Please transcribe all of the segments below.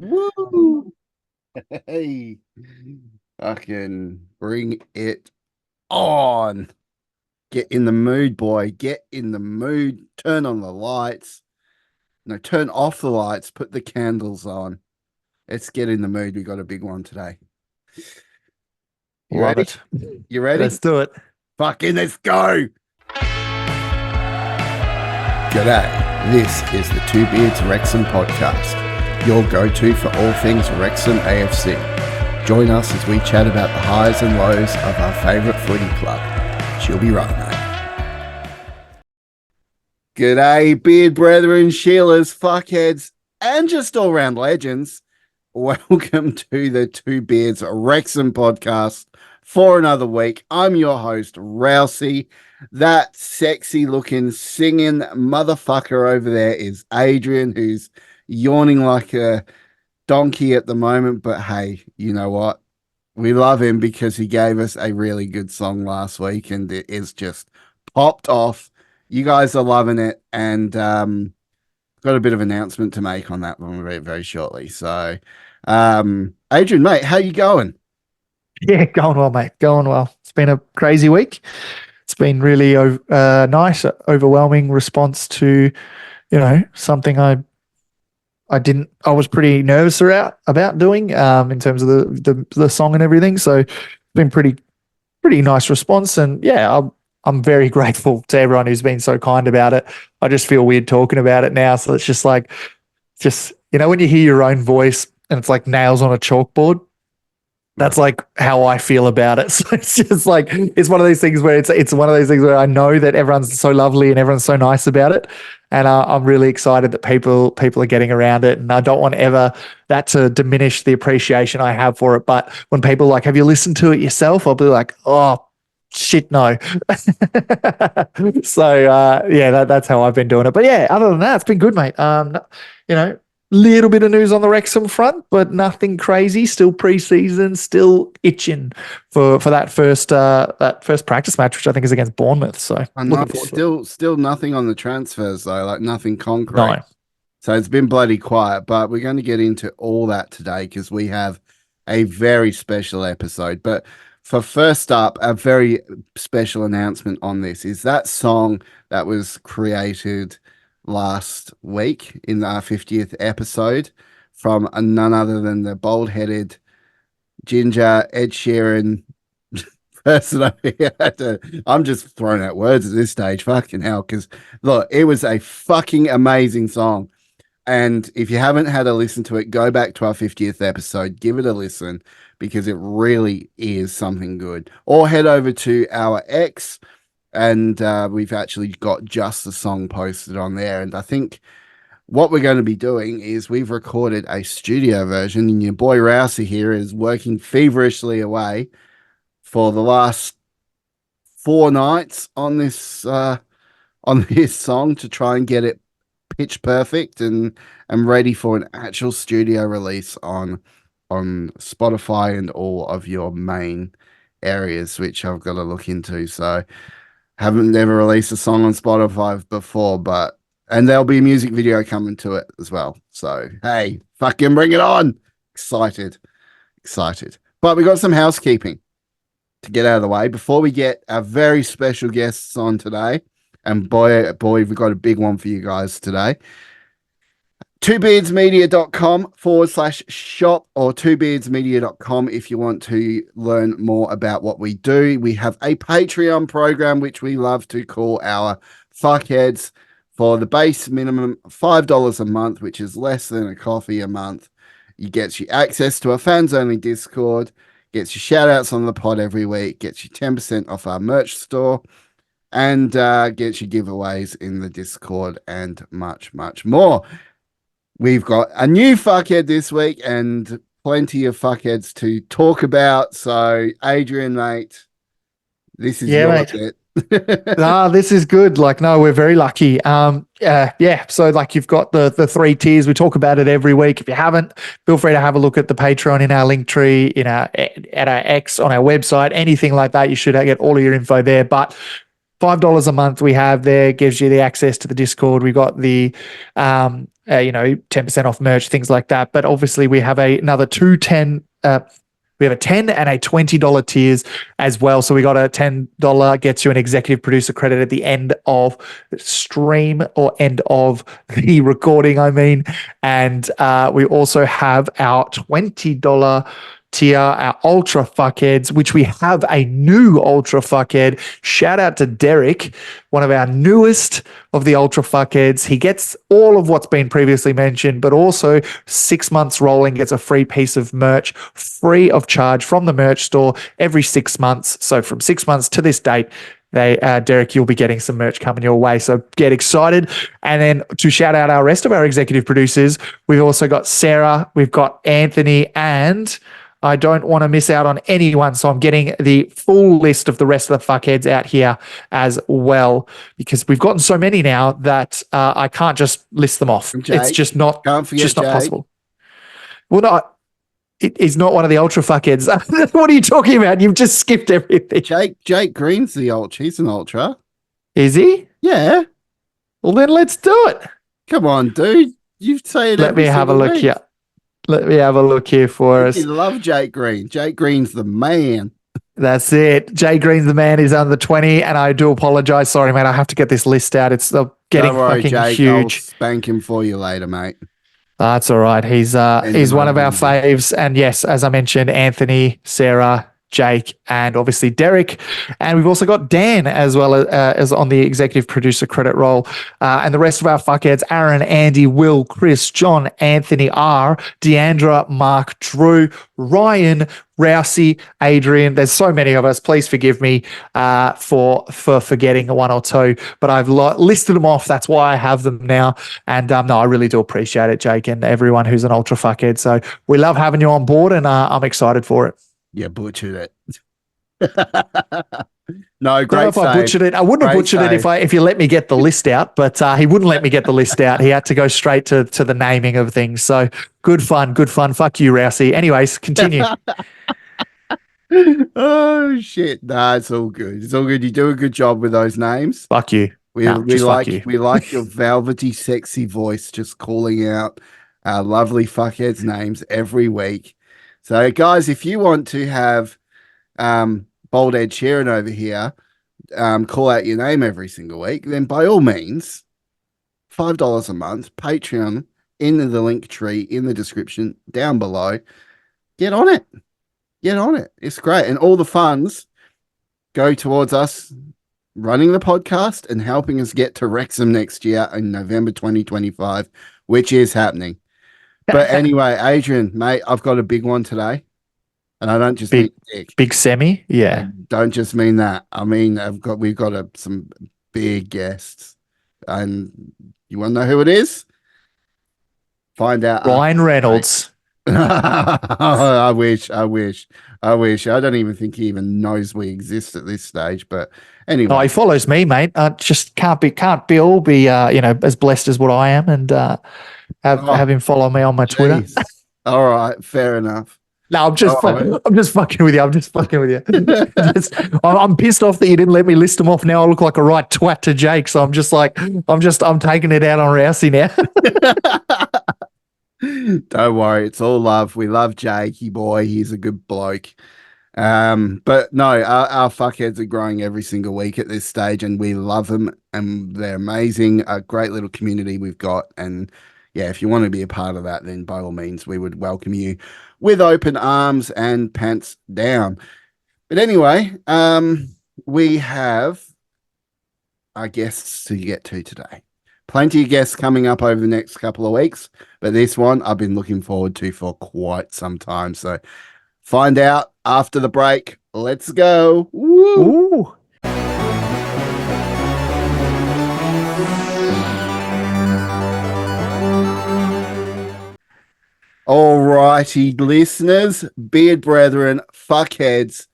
Woo! Hey, fucking bring it on. Get in the mood, boy. Get in the mood. Turn on the lights. No, turn off the lights. Put the candles on. Let's get in the mood. We got a big one today. You Love ready? it. You ready? Let's do it. Fucking let's go. G'day. This is the Two Beards Wrexham Podcast, your go-to for all things Wrexham AFC. Join us as we chat about the highs and lows of our favourite footy club. She'll be right, mate. G'day, beard brethren, Sheilas, fuckheads, and just all-round legends. Welcome to the Two Beards Wrexham Podcast for another week. I'm your host, Rousey. That sexy-looking, singing motherfucker over there is Adrian, who's yawning like a donkey at the moment. But hey, you know what? We love him because he gave us a really good song last week, and it is just popped off. You guys are loving it, and got a bit of announcement to make on that one very, very shortly. So, Adrian, mate, how you going? Yeah, going well, mate. Going well. It's been a crazy week. It's been really nice, overwhelming response to, something I was pretty nervous about doing in terms of the song and everything. So it's been pretty nice response. And yeah, I'm very grateful to everyone who's been so kind about it. I just feel weird talking about it now. So it's just like, when you hear your own voice and it's like nails on a chalkboard. That's like how I feel about it. So it's just like it's one of these things where it's one of those things where I know that everyone's so lovely and everyone's so nice about it, and I'm really excited that people are getting around it, and I don't want ever that to diminish the appreciation I have for it. But when people are like, "Have you listened to it yourself?" I'll be like, "Oh shit, no." So yeah, that's how I've been doing it. But yeah, other than that, it's been good, mate. You know, little bit of news on the Wrexham front, but nothing crazy. Still preseason, still itching for that first practice match, which I think is against Bournemouth. So I know looking forward to it. still nothing on the transfers though, like nothing concrete. No, So it's been bloody quiet, but we're going to get into all that today because we have a very special episode. But for first up, a very special announcement on this is that song that was created last week in our 50th episode from none other than the bald-headed ginger Ed Sheeran person over here. I'm just throwing out words at this stage. Fucking hell. Because look, it was a fucking amazing song. And if you haven't had a listen to it, go back to our 50th episode, give it a listen because it really is something good. Or head over to our X and we've actually got just the song posted on there. And I think what we're going to be doing is we've recorded a studio version, and your boy Rousey here is working feverishly away for the last 4 nights on this song to try and get it pitch perfect and ready for an actual studio release on Spotify and all of your main areas, which I've got to look into. So haven't never released a song on Spotify before, but and there'll be a music video coming to it as well. So hey, fucking bring it on. Excited. Excited. But we got some housekeeping to get out of the way before we get our very special guests on today. And boy, we've got a big one for you guys today. twobeardsmedia.com/shop or twobeardsmedia.com if you want to learn more about what we do. We have a Patreon program, which we love to call our fuckheads, for the base minimum $5 a month, which is less than a coffee a month. It gets you access to a fans only Discord, gets you shout outs on the pod every week, gets you 10% off our merch store, and gets you giveaways in the Discord and much, much more. We've got a new fuckhead this week and plenty of fuckheads to talk about. So, Adrian, mate, this is yeah, your mate. bit. This is good. Like, no, we're very lucky. Yeah. So, like, you've got the three tiers. We talk about it every week. If you haven't, feel free to have a look at the Patreon in our link tree, at our X on our website, anything like that. You should get all of your info there. But $5 a month we have there gives you the access to the Discord. We got the 10% off merch, things like that. But obviously we have another we have a $10 and a $20 tiers as well. So we got a $10 gets you an executive producer credit at the end of stream or end of the recording, I mean. And we also have our $20 tier, our ultra fuckheads, which we have a new ultra fuckhead. Shout out to Derek, one of our newest of the ultra fuckheads. He gets all of what's been previously mentioned, but also 6 months rolling, gets a free piece of merch free of charge from the merch store every 6 months. So from 6 months to this date, Derek, you'll be getting some merch coming your way. So get excited. And then to shout out our rest of our executive producers, we've also got Sarah, we've got Anthony, and I don't want to miss out on anyone, so I'm getting the full list of the rest of the fuckheads out here as well, because we've gotten so many now that I can't just list them off. Jake, it's just not not possible. Well, no, he's not one of the ultra fuckheads. What are you talking about? You've just skipped everything. Jake Green's the ultra. He's an ultra. Is he? Yeah. Well, then let's do it. Come on, dude. You say it. Let me have a look here. Let me have a look here for us. You love Jake Green. Jake Green's the man. That's it. Jay Green's the man. He's under 20, and I do apologize. Sorry, mate. I have to get this list out. It's getting fucking Jake, huge. I'll spank him for you later, mate. That's all right. He's one of our faves. And yes, as I mentioned, Anthony, Sarah, Jake, and obviously Derek. And we've also got Dan as well as on the executive producer credit roll. And the rest of our fuckheads, Aaron, Andy, Will, Chris, John, Anthony, R, Deandra, Mark, Drew, Ryan, Rousey, Adrian. There's so many of us. Please forgive me for forgetting one or two, but I've listed them off. That's why I have them now. And no, I really do appreciate it, Jake, and everyone who's an ultra fuckhead. So we love having you on board, and I'm excited for it. Yeah, butchered it. No, great. If I butchered it, I wouldn't have butchered it if you let me get the list out. But he wouldn't let me get the list out. He had to go straight to the naming of things. So good fun. Fuck you, Rousey. Anyways, continue. Oh shit! Nah, it's all good. It's all good. You do a good job with those names. Fuck you. We like your velvety, sexy voice, just calling out our lovely fuckheads' names every week. So, guys, if you want to have Bold Ed Sheeran over here call out your name every single week, then by all means, $5 a month, Patreon, in the link tree in the description down below. Get on it. It's great. And all the funds go towards us running the podcast and helping us get to Wrexham next year in November 2025, which is happening. But anyway, Adrian, mate, I've got a big one today. And I don't just mean big semi. Yeah. I don't just mean that. I mean, we've got some big guests. And you want to know who it is? Find out. Ryan Reynolds. I wish. I don't even think he even knows we exist at this stage. But anyway. Oh, he follows me, mate. Just can't be all as blessed as what I am, and have him follow me on my Twitter. All right, fair enough. No, I'm just fucking with you. I'm pissed off that you didn't let me list them off. Now I look like a right twat to Jake. So I'm taking it out on Rousey now. Don't worry, it's all love. We love Jakey boy. He's a good bloke. But no, our fuckheads are growing every single week at this stage, and we love them, and they're amazing. A great little community we've got, and yeah, if you want to be a part of that, then by all means, we would welcome you with open arms and pants down. But anyway, we have our guests to get to today. Plenty of guests coming up over the next couple of weeks, but this one I've been looking forward to for quite some time. So find out after the break. Let's go. Woo! Ooh. All righty, listeners, beard brethren, fuckheads.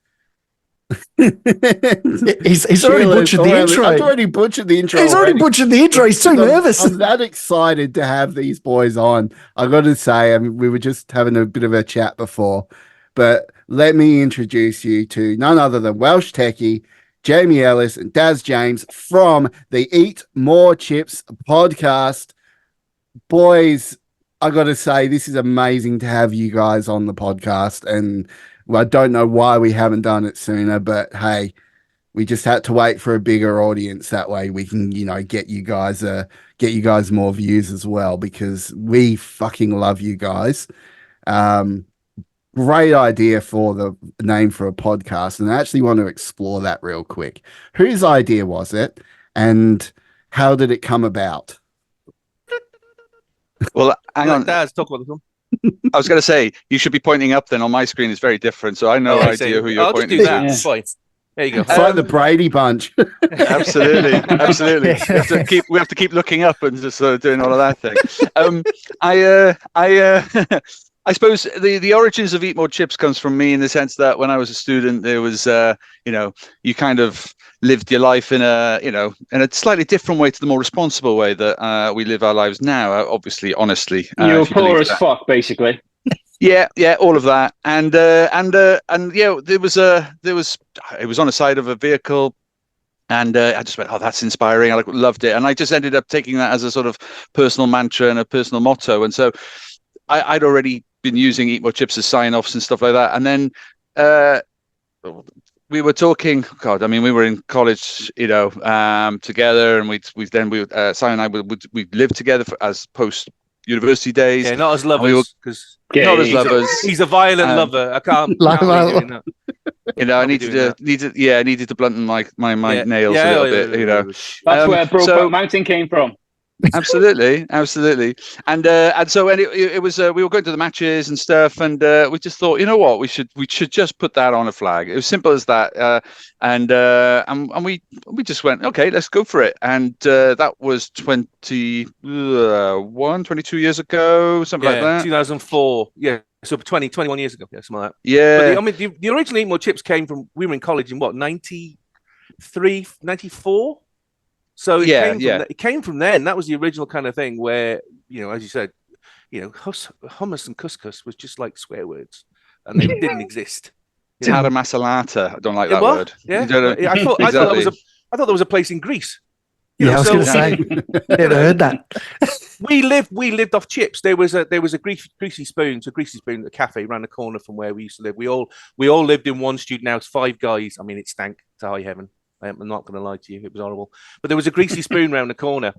He's already butchered the intro. I've already butchered the intro. He's already butchered the intro. He's too nervous. I'm that excited to have these boys on. I got to say, we were just having a bit of a chat before, but let me introduce you to none other than Welshtechie Jamie Ellis and Daz James from the Eat More Chips podcast. Boys, I got to say, this is amazing to have you guys on the podcast. And I don't know why we haven't done it sooner, but hey, we just had to wait for a bigger audience. That way we can, get you guys more views as well, because we fucking love you guys. Great idea for the name for a podcast. And I actually want to explore that real quick. Whose idea was it? And how did it come about? Well, hang on. Daz, talk about this one. I was going to say, you should be pointing up then. On my screen is very different, so I know idea who you're I'll pointing just do that. to. Fine. There you go. It's like the Brady Bunch. Absolutely. We have to keep looking up and just doing all of that thing. I suppose the origins of Eat More Chips comes from me, in the sense that when I was a student, there was, you kind of lived your life in a slightly different way to the more responsible way that we live our lives now. Obviously, honestly, you're poor as fuck, basically. Yeah, all of that, and it was on the side of a vehicle, and I just went, oh, that's inspiring. I loved it, and I just ended up taking that as a sort of personal mantra and a personal motto. And so I'd already been using Eat More Chips as sign-offs and stuff like that, and then we were talking. God, I mean, we were in college, together, and Simon and I we lived together as post-university days. Yeah, not as lovers, because not as lovers. He's a violent lover. I can't. I needed to blunt my nails a little bit. That's where Brokeback Mountain came from. Absolutely, and so it was we were going to the matches and stuff, and we just thought, you know what, we should just put that on a flag. It was simple as that, and we just went, okay, let's go for it. And that was 22 years ago, something like that. 2004, yeah. So 21 years ago, yeah, something like that. Yeah. But the original Eat More Chips came from, we were in college in what, 93, 94? So it came from then. That was the original kind of thing where, as you said, hummus and couscous was just like swear words, and they didn't exist. Tara masalata. I don't like that word. Yeah, I thought there was a place in Greece. I was going to say, never heard that. We lived off chips. There was a greasy spoon. So greasy spoon, a cafe around the corner from where we used to live. We all lived in one student house, 5 guys. I mean, it stank to high heaven. I'm not going to lie to you. It was horrible. But there was a greasy spoon round the corner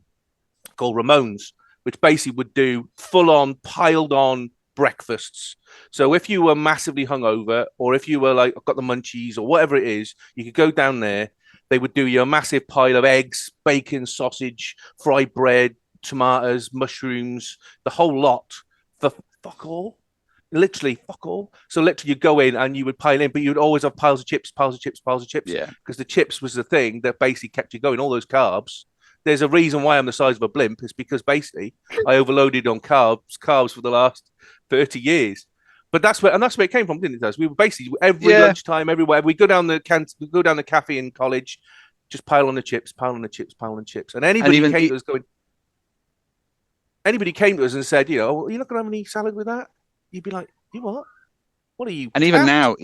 called Ramone's, which basically would do full-on, piled-on breakfasts. So if you were massively hungover, or if you were like, got the munchies or whatever it is, you could go down there. They would do you a massive pile of eggs, bacon, sausage, fried bread, tomatoes, mushrooms, the whole lot for fuck all. Literally fuck all. So literally you go in and you would pile in, but you would always have piles of chips. Yeah. Because the chips was the thing that basically kept you going. All those carbs. There's a reason why I'm the size of a blimp. It's because basically I overloaded on carbs for the last 30 years. But that's where it came from, didn't it? We were basically every lunchtime, everywhere. We go down the cafe in college, just pile on the chips. And anybody came to us and said, are you not going to have any salad with that? You'd be like, you what? What are you? And even now,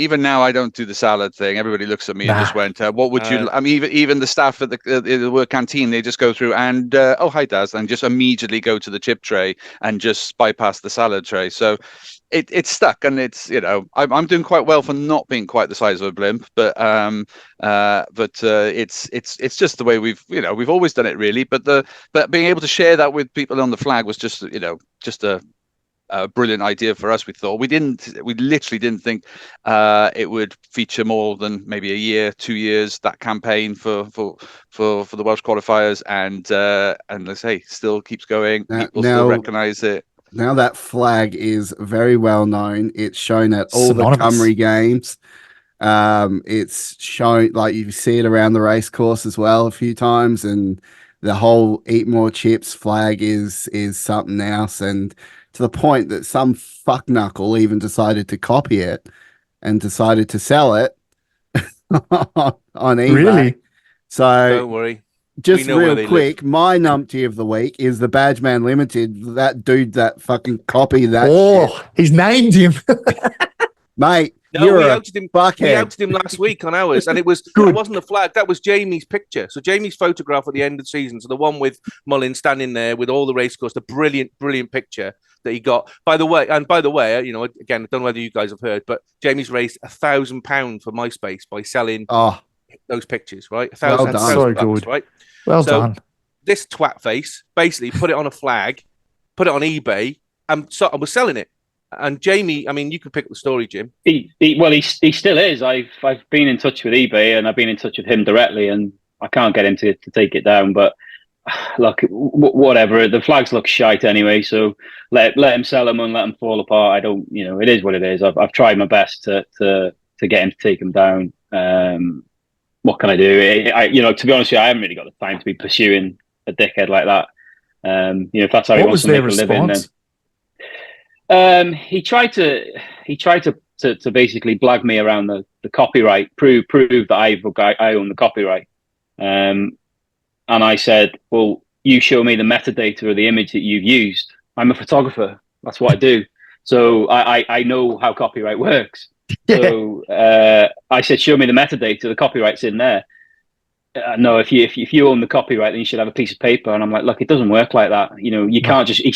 I don't do the salad thing. Everybody looks at me and just went, "What would you?" I mean, even the staff at the work canteen, they just go through and, "Oh, hi, Daz," and just immediately go to the chip tray and just bypass the salad tray. So it's stuck, and it's I'm doing quite well for not being quite the size of a blimp, but it's just the way we've always done it, really. But being able to share that with people on the flag was just a brilliant idea for us. We thought we literally didn't think it would feature more than maybe a year, 2 years, that campaign for the Welsh qualifiers, and let's say still keeps going. People still recognize it. Now that flag is very well known. It's shown at all the Cymru games. It's shown, like, you see it around the race course as well a few times, and the whole Eat More Chips flag is something else, and to the point that some fuckknuckle even decided to copy it and decided to sell it on eBay. Really? So don't worry. Just real quick, my numpty of the week is the Badgeman Limited. That dude that fucking copied that. Oh, shit. He's named him. Mate, No, You're we a outed him. buckhead. We outed him last week on ours, and it wasn't a flag. That was Jamie's picture. So Jamie's photograph at the end of the season. So the one with Mullin standing there with all the racecourse, the brilliant picture that he got. By the way, you know, again, I don't know whether you guys have heard, but Jamie's raised £1,000 for MySpace by selling those pictures. Right, Well done. So bucks, good. right? Well done. This twat face basically put it on a flag, put it on eBay, and was selling it. And Jamie, I mean, you can pick up the story, Jim. He still is. I've been in touch with eBay, and I've been in touch with him directly, and I can't get him to take it down. But look, whatever. The flags look shite anyway, so let him sell them and let them fall apart. I don't, you know, it is what it is. I've tried my best to get him to take them down. What can I do? You know, to be honest with you, I haven't really got the time to be pursuing a dickhead like that. You know, if that's how he wants to make a living, then he tried to basically blag me around the copyright, prove that I own the copyright. And I said, well, you show me the metadata of the image that you've used. I'm a photographer. That's what I do. So I know how copyright works. Yeah. So I said, show me the metadata. The copyright's in there. No, if you own the copyright, then you should have a piece of paper. And I'm like, look, it doesn't work like that. You know, you can't just. He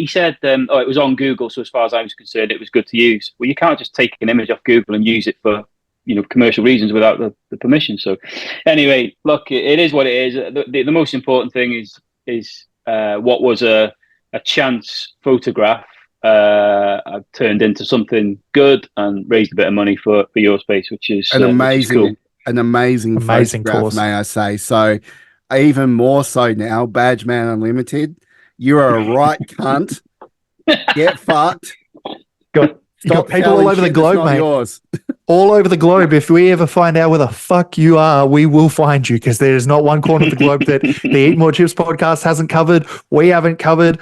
said, oh, it was on Google, so as far as I was concerned, it was good to use. Well, you can't just take an image off Google and use it for, you know, commercial reasons without the permission. So, anyway, look, it is what it is. The most important thing is what was a chance photograph I've turned into something good and raised a bit of money for your space, which is an amazing. Which is cool. An amazing photograph, course. may I say. So, even more so now, Badge Man Unlimited, you are a right cunt. Get fucked. Got people all over the globe, mate. Yours. All over the globe. If we ever find out where the fuck you are, we will find you, because there's not one corner of the globe that the Eat More Chips podcast hasn't covered. We haven't covered.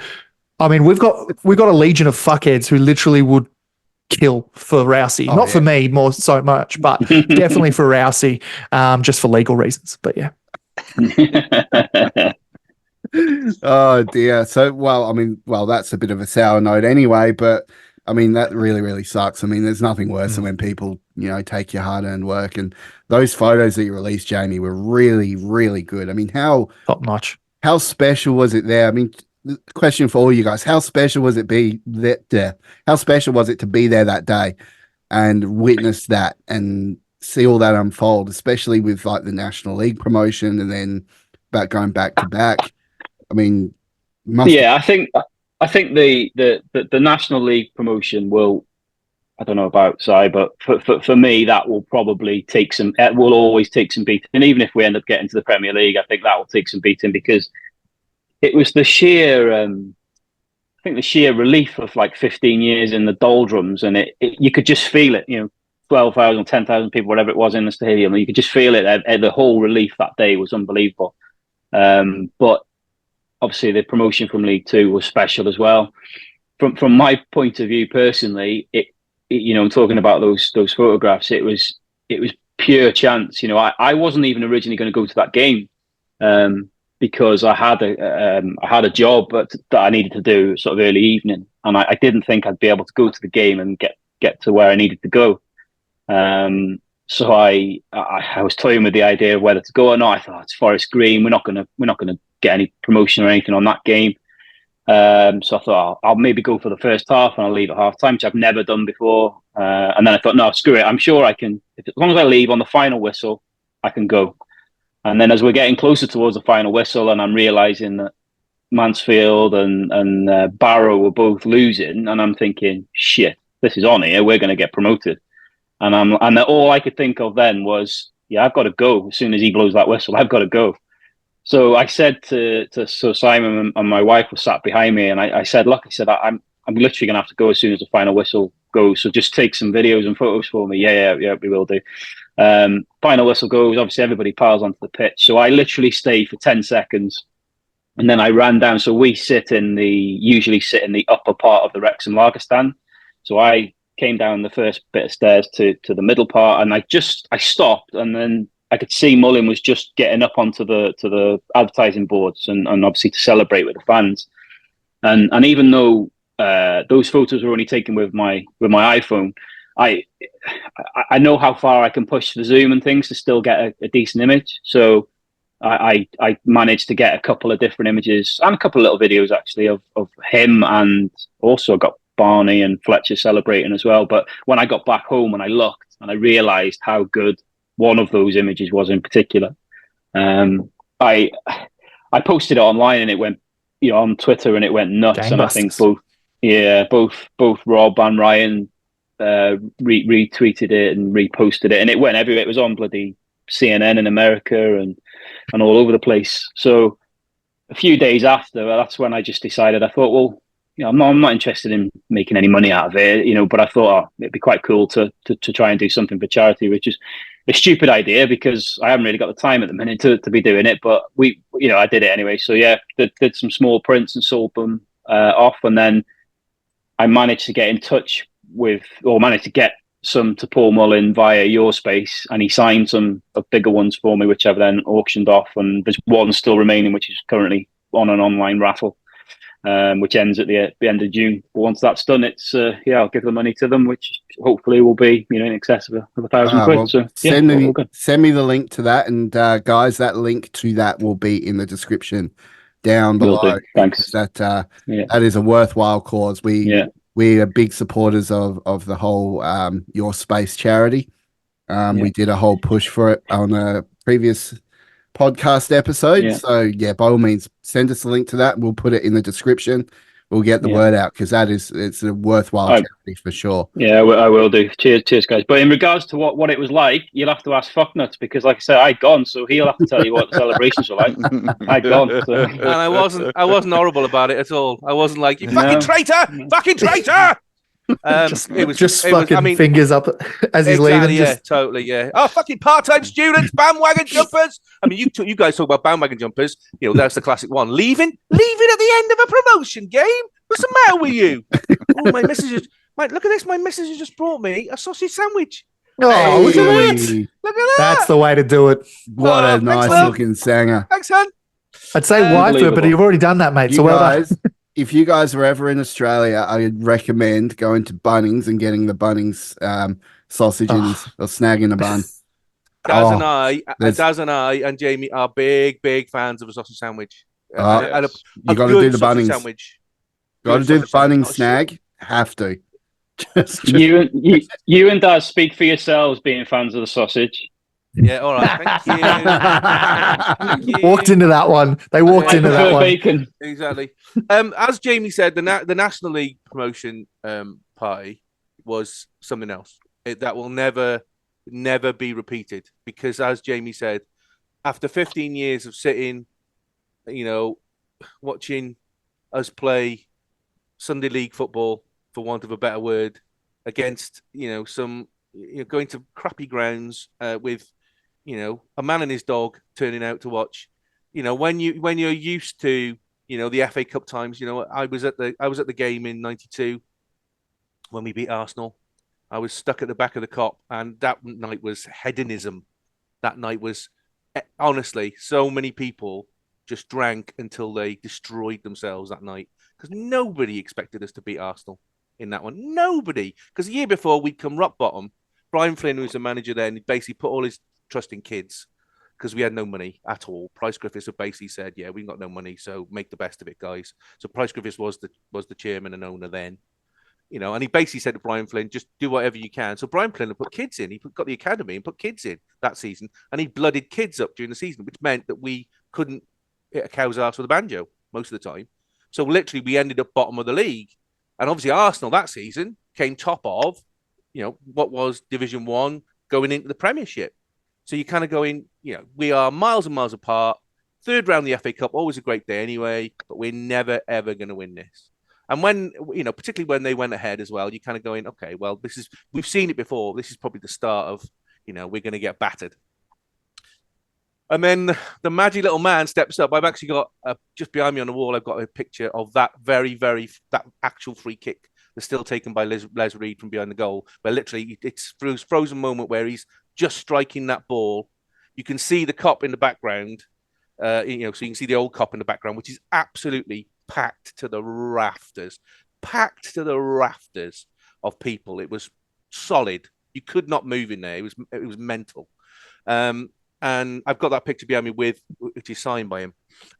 I mean, we've got a legion of fuckheads who literally would kill for Rousey. Not for me more so much, but definitely for Rousey, just for legal reasons. But yeah. Oh dear. So, that's a bit of a sour note anyway, but I mean, that really, really sucks. I mean, there's nothing worse than when people, you know, take your hard-earned work, and those photos that you released, Jamie, were really, really good. I mean, how top notch. How special was it there? I mean, question for all you guys: how special was it How special was it to be there that day and witness that and see all that unfold, especially with like the National League promotion and then going back to back? I mean, I think the National League promotion will. I don't know about Si, but for me, that will probably will always take some beating. And even if we end up getting to the Premier League, I think that will take some beating, because it was the sheer, the sheer relief of like 15 years in the doldrums, and you could just feel it. You know, 12,000, 10,000 people, whatever it was in the stadium, you could just feel it. The whole relief that day was unbelievable. But obviously, the promotion from League Two was special as well. From my point of view, personally, you know, I'm talking about those photographs. It was pure chance. You know, I wasn't even originally going to go to that game. Because I had a job that I needed to do sort of early evening, and I didn't think I'd be able to go to the game and get to where I needed to go. So I was toying with the idea of whether to go or not. I thought, it's Forest Green. We're not gonna get any promotion or anything on that game. So I thought I'll maybe go for the first half and I'll leave at half time, which I've never done before. And then I thought, no, screw it. I'm sure I can. As long as I leave on the final whistle, I can go. And then as we're getting closer towards the final whistle, and I'm realising that Mansfield and Barrow were both losing, and I'm thinking, shit, this is on here. We're going to get promoted. And all I could think of then was, yeah, I've got to go. As soon as he blows that whistle, I've got to go. So I said to Simon, and my wife was sat behind me, and I said, look, I'm literally going to have to go as soon as the final whistle goes. So just take some videos and photos for me. Yeah, we will do. Final whistle goes, obviously everybody piles onto the pitch. So I literally stayed for 10 seconds and then I ran down. So we usually sit in the upper part of the Wrexham Lager stand. So I came down the first bit of stairs to the middle part, and I stopped, and then I could see Mullin was just getting up onto the advertising boards and obviously to celebrate with the fans. And even though those photos were only taken with my iPhone, I know how far I can push the zoom and things to still get a decent image. So I managed to get a couple of different images and a couple of little videos actually of him, and also got Barney and Fletcher celebrating as well. But when I got back home and I looked and I realised how good one of those images was in particular, I posted it online and it went, on Twitter, and it went nuts. And I think both Rob and Ryan retweeted it and reposted it, and it went everywhere. It was on bloody CNN in America and all over the place. So a few days after, that's when I just decided. I thought, well, I'm not interested in making any money out of it, but I thought it'd be quite cool to try and do something for charity, which is a stupid idea because I haven't really got the time at the minute to be doing it. But I did it anyway. So yeah, did some small prints and sold them off, and then I managed to get in touch managed to get some to Paul Mullin via Your Space, and he signed some of bigger ones for me, which I've then auctioned off. And there's one still remaining, which is currently on an online raffle, which ends at the end of June. But once that's done, it's I'll give the money to them, which hopefully will be in excess of £1,000. Well, so send me the link to that, and guys, that link to that will be in the description down below. Thanks. That is a worthwhile cause. We are big supporters of the whole Your Space charity. We did a whole push for it on a previous podcast episode. Yeah. So by all means, send us a link to that. We'll put it in the description. We'll get the word out because it's a worthwhile charity for sure. Yeah, I will do. Cheers, guys. But in regards to what it was like, you'll have to ask Fucknuts because, like I said, I'd gone, so he'll have to tell you what the celebrations were like. I'd gone, so. And I wasn't horrible about it at all. I wasn't like, you fucking traitor, fucking traitor. It was just fucking fingers up as he's leaving. Yeah, totally. Yeah. Oh, fucking part-time students, bandwagon jumpers. I mean, you guys talk about bandwagon jumpers. That's the classic one. Leaving at the end of a promotion game. What's the matter with you? Oh, my missus look at this. My missus has just brought me a sausage sandwich. Oh, look at that! Look at that. That's the way to do it. What a nice looking sanger. Thanks, son. I'd say wife, but you've already done that, mate. So well done. If you guys are ever in Australia, I would recommend going to Bunnings and getting the Bunnings sausages or snagging a bun. Daz and I and Jamie are big fans of a sausage sandwich. You got to do the Bunnings sandwich. Got to do the Bunnings snag. Have to. You and Daz speak for yourselves, being fans of the sausage. Yeah, all right. Thank you. Walked into that one. They walked into that one. Bacon. Exactly. As Jamie said, the National League promotion party was something else. That will never be repeated because, as Jamie said, after 15 years of sitting, watching us play Sunday League football, for want of a better word, against some going to crappy grounds with a man and his dog turning out to watch. When you're used to the FA Cup times. I was at the game in '92 when we beat Arsenal. I was stuck at the back of the Kop, and that night was hedonism. That night was honestly, so many people just drank until they destroyed themselves that night because nobody expected us to beat Arsenal in that one. Nobody, because the year before we'd come rock bottom. Brian Flynn, who was the manager then, he basically put all his trust in kids because we had no money at all. Price Griffiths have basically said, "Yeah, we've got no money, so make the best of it, guys." So Price Griffiths was the chairman and owner then, and he basically said to Brian Flynn, "Just do whatever you can." So Brian Flynn had put kids in. He got the academy and put kids in that season, and he blooded kids up during the season, which meant that we couldn't hit a cow's ass with a banjo most of the time. So literally, we ended up bottom of the league, and obviously Arsenal that season came top of. What was Division 1 going into the Premiership. So you're kind of going, we are miles and miles apart. Third round of the FA Cup, always a great day anyway, but we're never, ever going to win this. And when, particularly when they went ahead as well, you're kind of going, okay, well, we've seen it before. This is probably the start of, we're going to get battered. And then the magic little man steps up. I've actually got, just behind me on the wall, I've got a picture of that that actual free kick. They're still taken by Les Reed from behind the goal, where literally it's frozen moment where he's just striking that ball. You can see the Kop in the background, so you can see the old Kop in the background, which is absolutely packed to the rafters of people. It was solid. You could not move in there. It was mental. And I've got that picture behind me which is signed by him.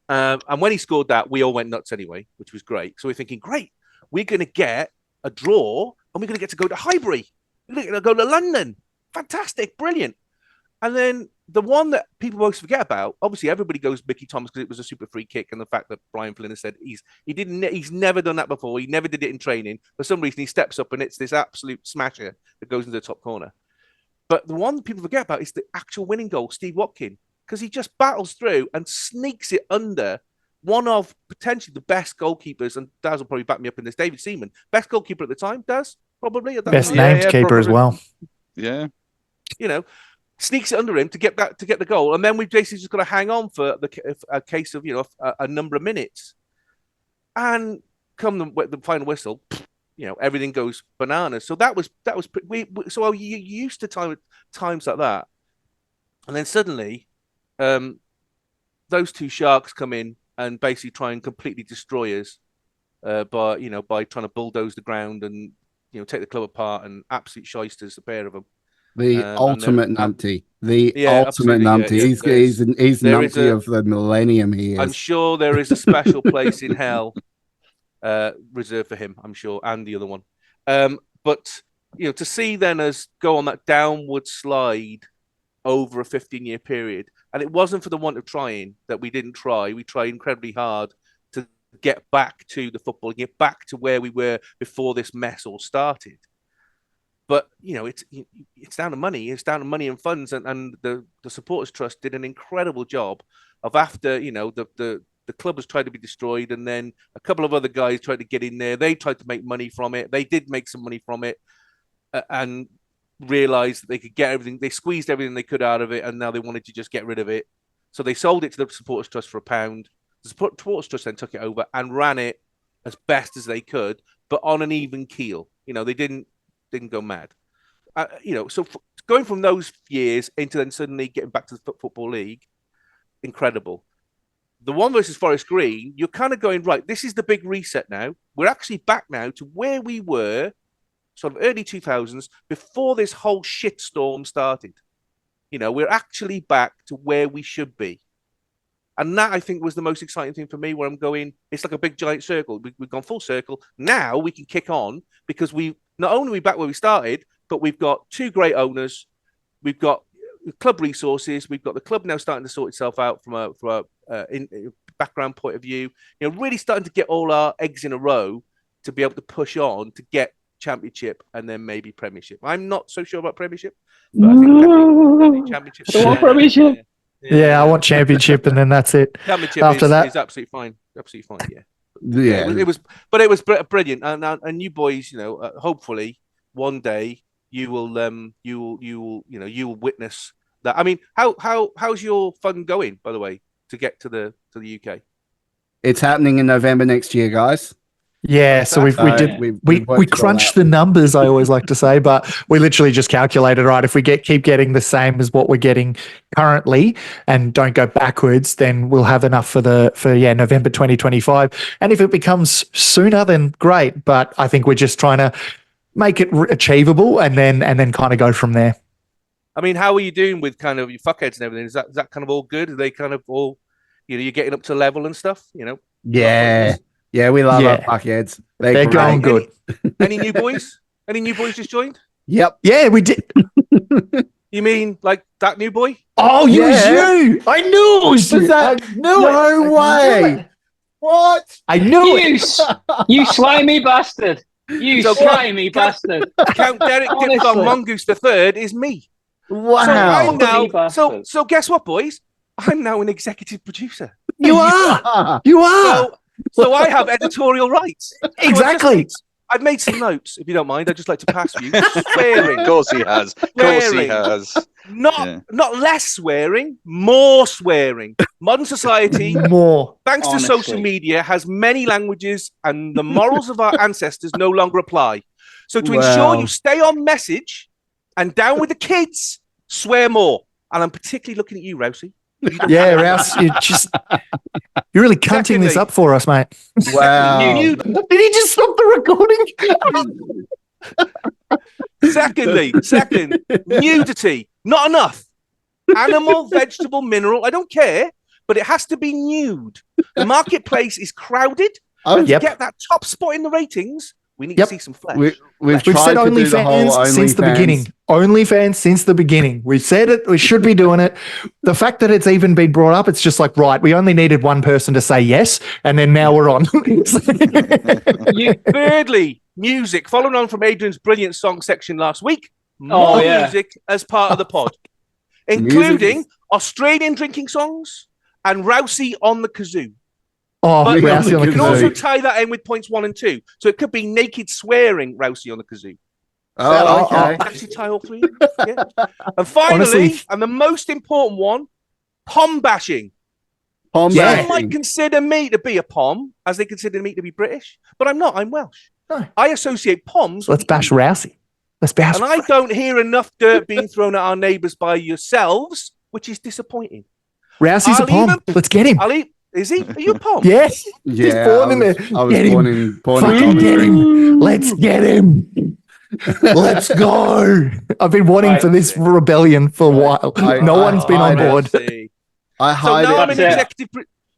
And when he scored that, we all went nuts anyway, which was great. So we're thinking, great, we're going to get a draw and we're going to get to go to Highbury. We're going to go to London. Fantastic, brilliant. And then the one that people most forget about, obviously everybody goes Mickey Thomas because it was a super free kick, and the fact that Brian Flynn has said he's never done that before. He never did it in training. For some reason, he steps up and it's this absolute smasher that goes into the top corner. But the one people forget about is the actual winning goal, Steve Watkin, because he just battles through and sneaks it under one of potentially the best goalkeepers, and Daz will probably back me up in this, David Seaman. Best goalkeeper at the time, Daz, probably. At that Best time. named keeper as well. Yeah. Sneaks it under him to get the goal, and then we've basically just got to hang on for a case of a number of minutes, and come the final whistle, everything goes bananas. So that was so you used to times like that, and then suddenly, those two sharks come in and basically try and completely destroy us, by trying to bulldoze the ground and take the club apart, and absolute shysters, the pair of them. The ultimate numpty. The ultimate numpty. Yeah. He's numpty of the millennium. He is. I'm sure there is a special place in hell reserved for him, I'm sure, and the other one. But to see then us go on that downward slide over a 15-year period, and it wasn't for the want of trying that we didn't try. We tried incredibly hard to get back to the football, get back to where we were before this mess all started. But it's down to money. It's down to money and funds, and the Supporters Trust did an incredible job of, after the club was trying to be destroyed, and then a couple of other guys tried to get in there. They tried to make money from it. They did make some money from it, and realized that they could get everything. They squeezed everything they could out of it, and now they wanted to just get rid of it. So they sold it to the Supporters Trust for £1. The Supporters Trust then took it over and ran it as best as they could, but on an even keel. They didn't go mad. So going from those years into then suddenly getting back to the Football League, incredible. The one versus Forest Green, you're kind of going, right, this is the big reset now. We're actually back now to where we were sort of early 2000s before this whole shitstorm started. We're actually back to where we should be. And that, I think, was the most exciting thing for me, where I'm going, it's like a big giant circle. We've gone full circle. Now we can kick on, because we not only are we back where we started, but we've got two great owners. We've got club resources. We've got the club now starting to sort itself out from a background point of view. Really starting to get all our eggs in a row to be able to push on to get Championship and then maybe Premiership. I'm not so sure about Premiership, but I think definitely Championship. I want Premiership. Yeah, I want Championship, and then that's it. Championship After that is absolutely fine. Absolutely fine. Yeah. Yeah. It was brilliant. And you boys, hopefully one day you will witness that. I mean, how's your fun going, by the way, to get to the UK? It's happening in November next year, guys. Yeah, so we crunched the numbers, I always like to say, but we literally just calculated, right, if we keep getting the same as what we're getting currently and don't go backwards, then we'll have enough for November 2025. And if it becomes sooner, then great. But I think we're just trying to make it achievable and then kind of go from there. I mean, how are you doing with kind of your fuckheads and everything? Is that kind of all good? Are they kind of all, you're getting up to level and stuff, Yeah. Yeah, we love our fuckheads. They're going good. Any new boys? Any new boys just joined? Yep. Yeah, we did. You mean like that new boy? Oh, it was you. I knew it was you. No way. What? I knew it. You slimy bastard. You slimy bastard. Count Derek Dips on Mongoose the Third is me. Wow. So guess what, boys? I'm now an executive producer. You are. You are. So I have editorial rights. Exactly. I've made some notes, if you don't mind. I'd just like to pass you. Swearing. Of course he has. Of course he has. Not less swearing, more swearing. Modern society, thanks to social media, has many languages, and the morals of our ancestors no longer apply. So to ensure you stay on message and down with the kids, swear more. And I'm particularly looking at you, Rousey. Yeah, Rouse, you're really cunting this up for us, mate. Wow. Did he just stop the recording? Second, nudity. Not enough. Animal, vegetable, mineral. I don't care, but it has to be nude. The marketplace is crowded. And to get that top spot in the ratings, we need to see some flesh. We've said tried to do the whole OnlyFans since the OnlyFans. beginning. OnlyFans since the beginning. We've said it. We should be doing it. The fact that it's even been brought up, it's just like, right, we only needed one person to say yes, and then now we're on. Thirdly, music. Following on from Adrian's brilliant song section last week, more music as part of the pod, including Australian drinking songs and Rousey on the kazoo. Oh, but Rousey on the you can kazoo. also tie that in with points 1 and 2. So it could be naked swearing Rousey on the kazoo. Oh, okay. Actually tie all three. Yeah. And finally, Honestly, and the most important one, pom bashing. Pom Some bashing. might consider me to be a pom, as they consider me to be British, but I'm not. I'm Welsh. No. I associate poms. So let's bash Rousey. Let's bash. And I don't hear enough dirt being thrown at our neighbours by yourselves, which is disappointing. Rousey's a pom. Let's get him. Is he? Are you a pom? Yes. Yeah, He's born in there. I was Get born him. in Fucking get him. Let's get him. Let's go. I've been wanting for this rebellion for a while. No one's been on board. I hide So now I'm it. an executive.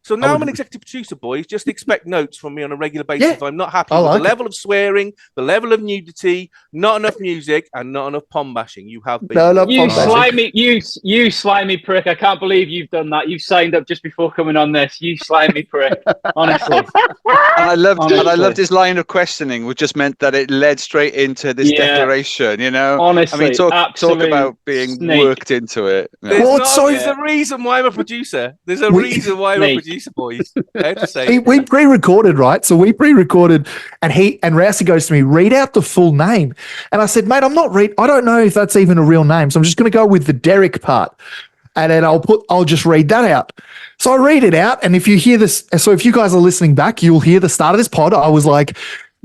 I'm an executive producer, boys. Just expect notes from me on a regular basis. Yeah. If I'm not happy I with like the level of swearing, the level of nudity, not enough music, and not enough pom bashing. You have been. No, You pom bashing. slimy, you slimy prick! I can't believe you've done that. You've signed up just before coming on this. You slimy prick! Honestly, And I loved his line of questioning, which just meant that it led straight into this declaration. You know, honestly, I mean, talk absolute about being snake. worked into it. There's a reason why I'm a producer. There's a reason why I'm a producer, boys. I have to say. We pre-recorded, right? So we pre-recorded, and Rousey goes to me, read out the full name, and I said, mate, I don't know if that's even a real name, so I'm just going to go with the Derek part, and then I'll just read that out. So I read it out, and if you hear this, so if you guys are listening back, you'll hear the start of this pod. I was like,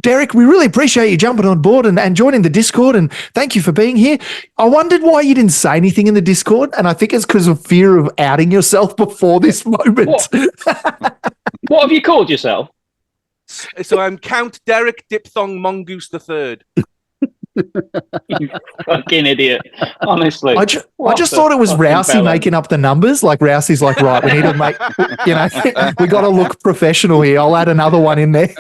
Derek, we really appreciate you jumping on board and joining the Discord, and thank you for being here. I wondered why you didn't say anything in the Discord, and I think it's because of fear of outing yourself before this moment. What have you called yourself? So I'm Count Derek Diphthong Mongoose III. You fucking idiot! Honestly, I just thought it was Rousey making up the numbers. Like Rousey's like, right, we need to make, we got to look professional here. I'll add another one in there.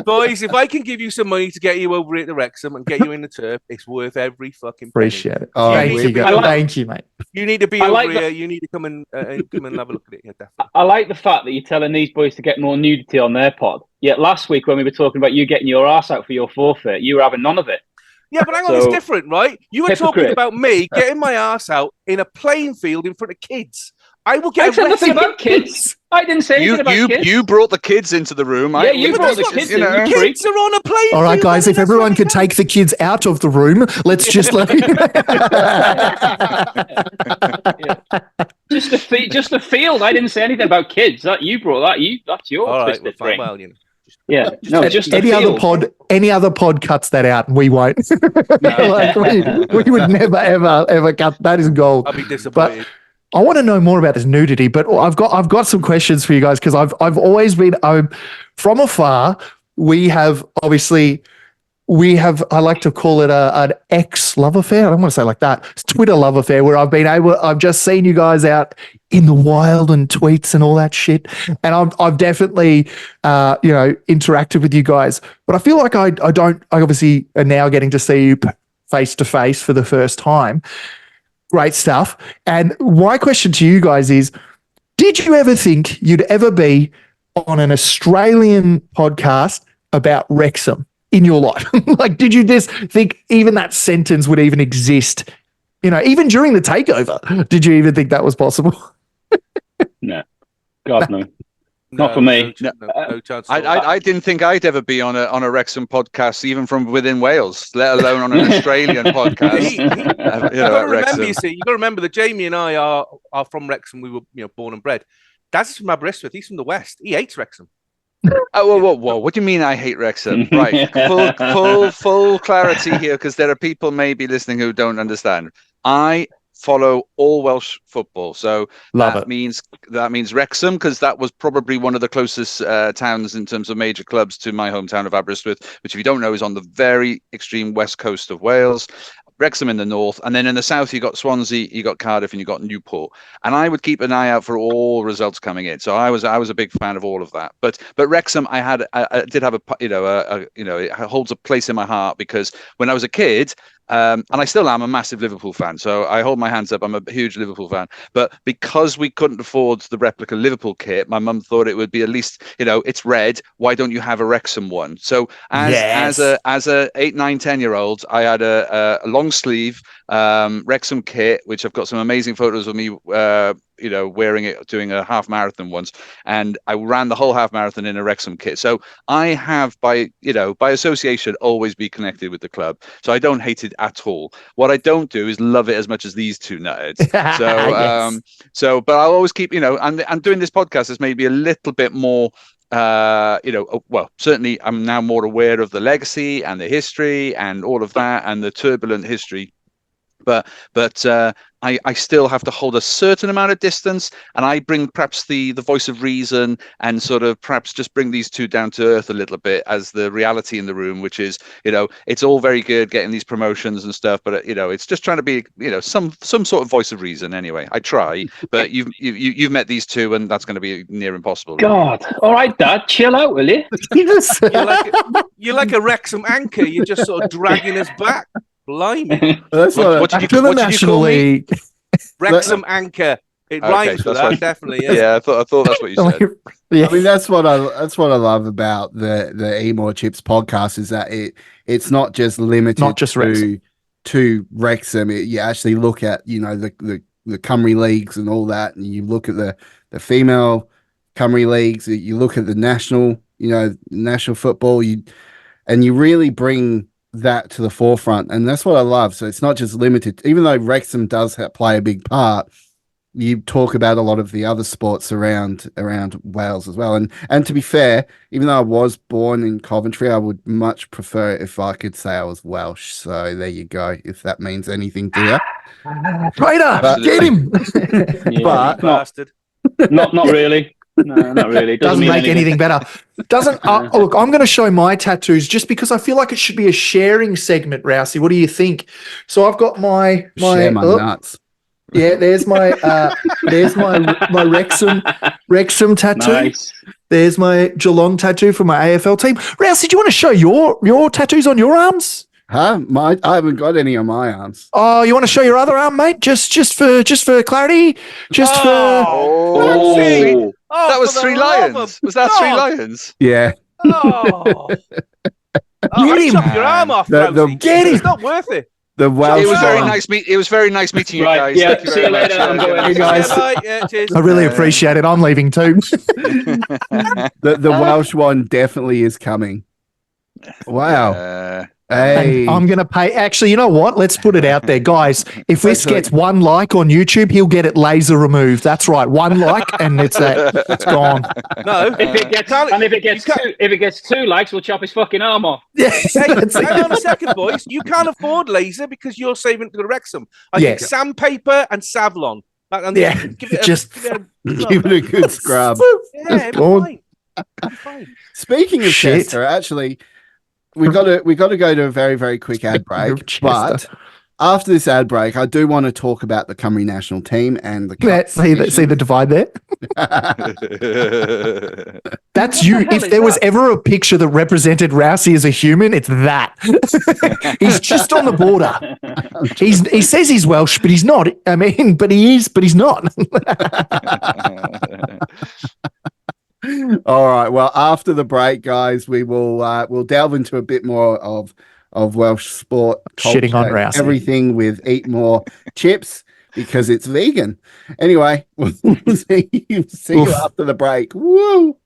Boys, if I can give you some money to get you over at the Wrexham and get you in the turf, it's worth every fucking penny. Appreciate it. Oh, Thank you, mate. You need to be over here. You need to come and have a look at it. Yeah, definitely. I like the fact that you're telling these boys to get more nudity on their pod. Yet last week when we were talking about you getting your ass out for your forfeit, you were having none of it. Yeah, but hang on, it's different, right? You were talking Hypocrite. about me getting my ass out in a playing field in front of kids. I will get I said nothing about kids. I didn't say anything about kids. You brought the kids into the room. Yeah, you brought the kids in. Kids are on a playing All right, field. guys, if everyone could take the kids out of the room, let's just let Just the field. I didn't say anything about kids. That you brought that. That's your All right, twisted brain. well, you know. Just any other pod cuts that out, and we won't. Like, we would never ever cut. That is gold. I'll be disappointed. But I want to know more about this nudity, but I've got some questions for you guys because I've always been from afar. I like to call it an ex-love affair. I don't want to say like that. It's Twitter love affair where I've just seen you guys out in the wild and tweets and all that shit. And I've definitely, interacted with you guys, but I feel like I obviously are now getting to see you face to face for the first time. Great stuff. And my question to you guys is, did you ever think you'd ever be on an Australian podcast about Wrexham in your life? Like, did you just think even that sentence would even exist? Even during the takeover, did you even think that was possible? No. God, no. Not for me. No chance. I didn't think I'd ever be on a Wrexham podcast, even from within Wales, let alone on an Australian podcast. You got to remember that Jamie and I are from Wrexham. We were born and bred. Dad's from Aberystwyth. He's from the West. He hates Wrexham. Oh, whoa! What do you mean I hate Wrexham? Right, full clarity here, because there are people maybe listening who don't understand. I follow all Welsh football, so that means Wrexham, because that was probably one of the closest towns in terms of major clubs to my hometown of Aberystwyth, which, if you don't know, is on the very extreme west coast of Wales. Wrexham in the north, and then in the south you got Swansea, you got Cardiff, and you got Newport. And I would keep an eye out for all results coming in. So I was a big fan of all of that. But Wrexham, I did have it holds a place in my heart because when I was a kid. And I still am a massive Liverpool fan, so I hold my hands up. I'm a huge Liverpool fan, but because we couldn't afford the replica Liverpool kit, my mum thought it would be at least, it's red. Why don't you have a Wrexham one? So as a 8, 9, 10-year-old, I had a long sleeve Wrexham kit, which I've got some amazing photos of me wearing it, doing a half marathon once, and I ran the whole half marathon in a Wrexham kit. So I have by association always be connected with the club. So I don't hate it at all. What I don't do is love it as much as these two nuts. So but I'll always keep, and doing this podcast has made me a little bit more certainly I'm now more aware of the legacy and the history and all of that and the turbulent history. But I still have to hold a certain amount of distance, and I bring perhaps the voice of reason and sort of perhaps just bring these two down to earth a little bit as the reality in the room, which is, it's all very good getting these promotions and stuff, but it's just trying to be, some sort of voice of reason. Anyway, I try, but you've met these two, and that's going to be near impossible. God, all right, Dad, chill out, will you? You're like a Wrexham anchor. You're just sort of dragging us back. Blimey. That's what did you National League. Wrexham anchor. It rhymes with that, definitely. Yeah, I thought that's what you said. Yeah. I mean, that's what I love about the Eat More Chips podcast is that it's not just limited to Wrexham. You actually look at the Cymru leagues and all that, and you look at the female Cymru leagues. You look at the national football. You really bring that to the forefront, and that's what I love. So it's not just limited, even though Wrexham does play a big part. You talk about a lot of the other sports around Wales as well, and to be fair, even though I was born in Coventry, I would much prefer if I could say I was Welsh. So there you go, if that means anything to you. Traitor, get him. But bastard. Not really. No, not really. It doesn't make anything better. Look, I'm going to show my tattoos just because I feel like it should be a sharing segment, Rousey. What do you think? So I've got my share my nuts. Yeah, there's my Wrexham tattoo. Nice. There's my Geelong tattoo for my AFL team. Rousey, do you want to show your tattoos on your arms? Huh? I haven't got any on my arms. Oh, you want to show your other arm, mate? Just for clarity. That was 3 lions. Was that 3 lions? Yeah. Oh. I'd chop your arm off, Rousey. Get him. It's not worth it. The Welsh. It was very nice meeting you guys. Yeah, Thank you see very you later. much. I'm going. Hey, guys. Cheers. I really appreciate it. I'm leaving too. The Welsh one definitely is coming. Wow. Hey. And I'm going to pay. Actually, you know what? Let's put it out there, guys. If this gets 1 like on YouTube, he'll get it laser removed. That's right. 1 like, and it's gone. No, if it gets 2 likes, we'll chop his fucking arm off. Yeah, hang on a second, boys. You can't afford laser because you're saving to the Wrexham. I think sandpaper and Savlon. Give it a good scrub. Yeah, fine. Speaking of Chester, actually. We got to go to a very, very quick ad break. But after this ad break, I do want to talk about the Cymru national team and the see the divide there. That's you. If there was ever a picture that represented Rousey as a human, it's that. He's just on the border. He says he's Welsh, but he's not. I mean, but he is, but he's not. All right. Well, after the break, guys, we will we'll delve into a bit more of Welsh sport, culture, shitting on Rousey, everything with Eat More Chips because it's vegan. Anyway, we'll see you after the break. Woo!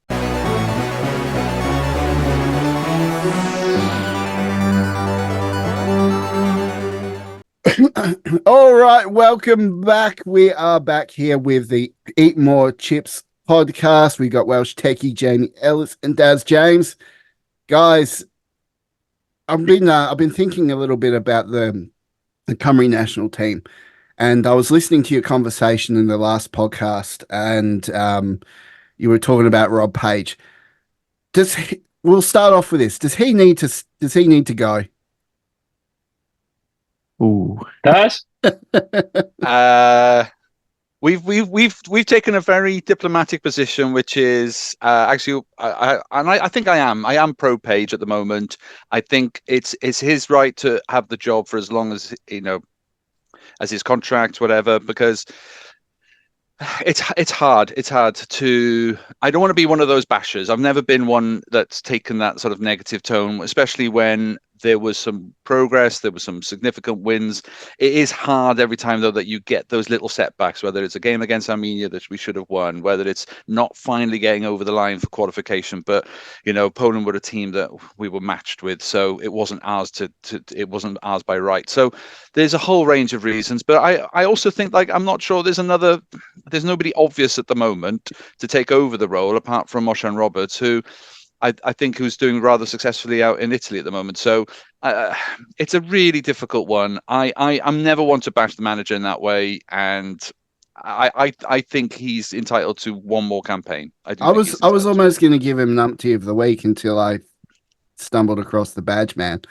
All right, welcome back. We are back here with the Eat More Chips podcast. We got Welshtechie, Jamie Ellis, and Daz James. Guys, I've been thinking a little bit about the Cymru national team, and I was listening to your conversation in the last podcast, and you were talking about Rob Page. We'll start off with this. Does he need to go? Ooh. Daz? We've taken a very diplomatic position, which is actually, I think I am pro Page at the moment. I think it's his right to have the job for as long as as his contract, whatever, because it's hard. It's hard to. I don't want to be one of those bashers. I've never been one that's taken that sort of negative tone, especially when there was some progress, there was some significant wins. It is hard every time, though, that you get those little setbacks, whether it's a game against Armenia that we should have won, whether it's not finally getting over the line for qualification. But, Poland were a team that we were matched with, so it wasn't ours it wasn't ours by right. So there's a whole range of reasons. But I also think, I'm not sure there's nobody obvious at the moment to take over the role apart from Moshan Roberts, who I think who's doing rather successfully out in Italy at the moment. So it's a really difficult one. I'm never one to bash the manager in that way, and I think he's entitled to one more campaign. I was almost going to give him numpty of the week until I stumbled across the badge man,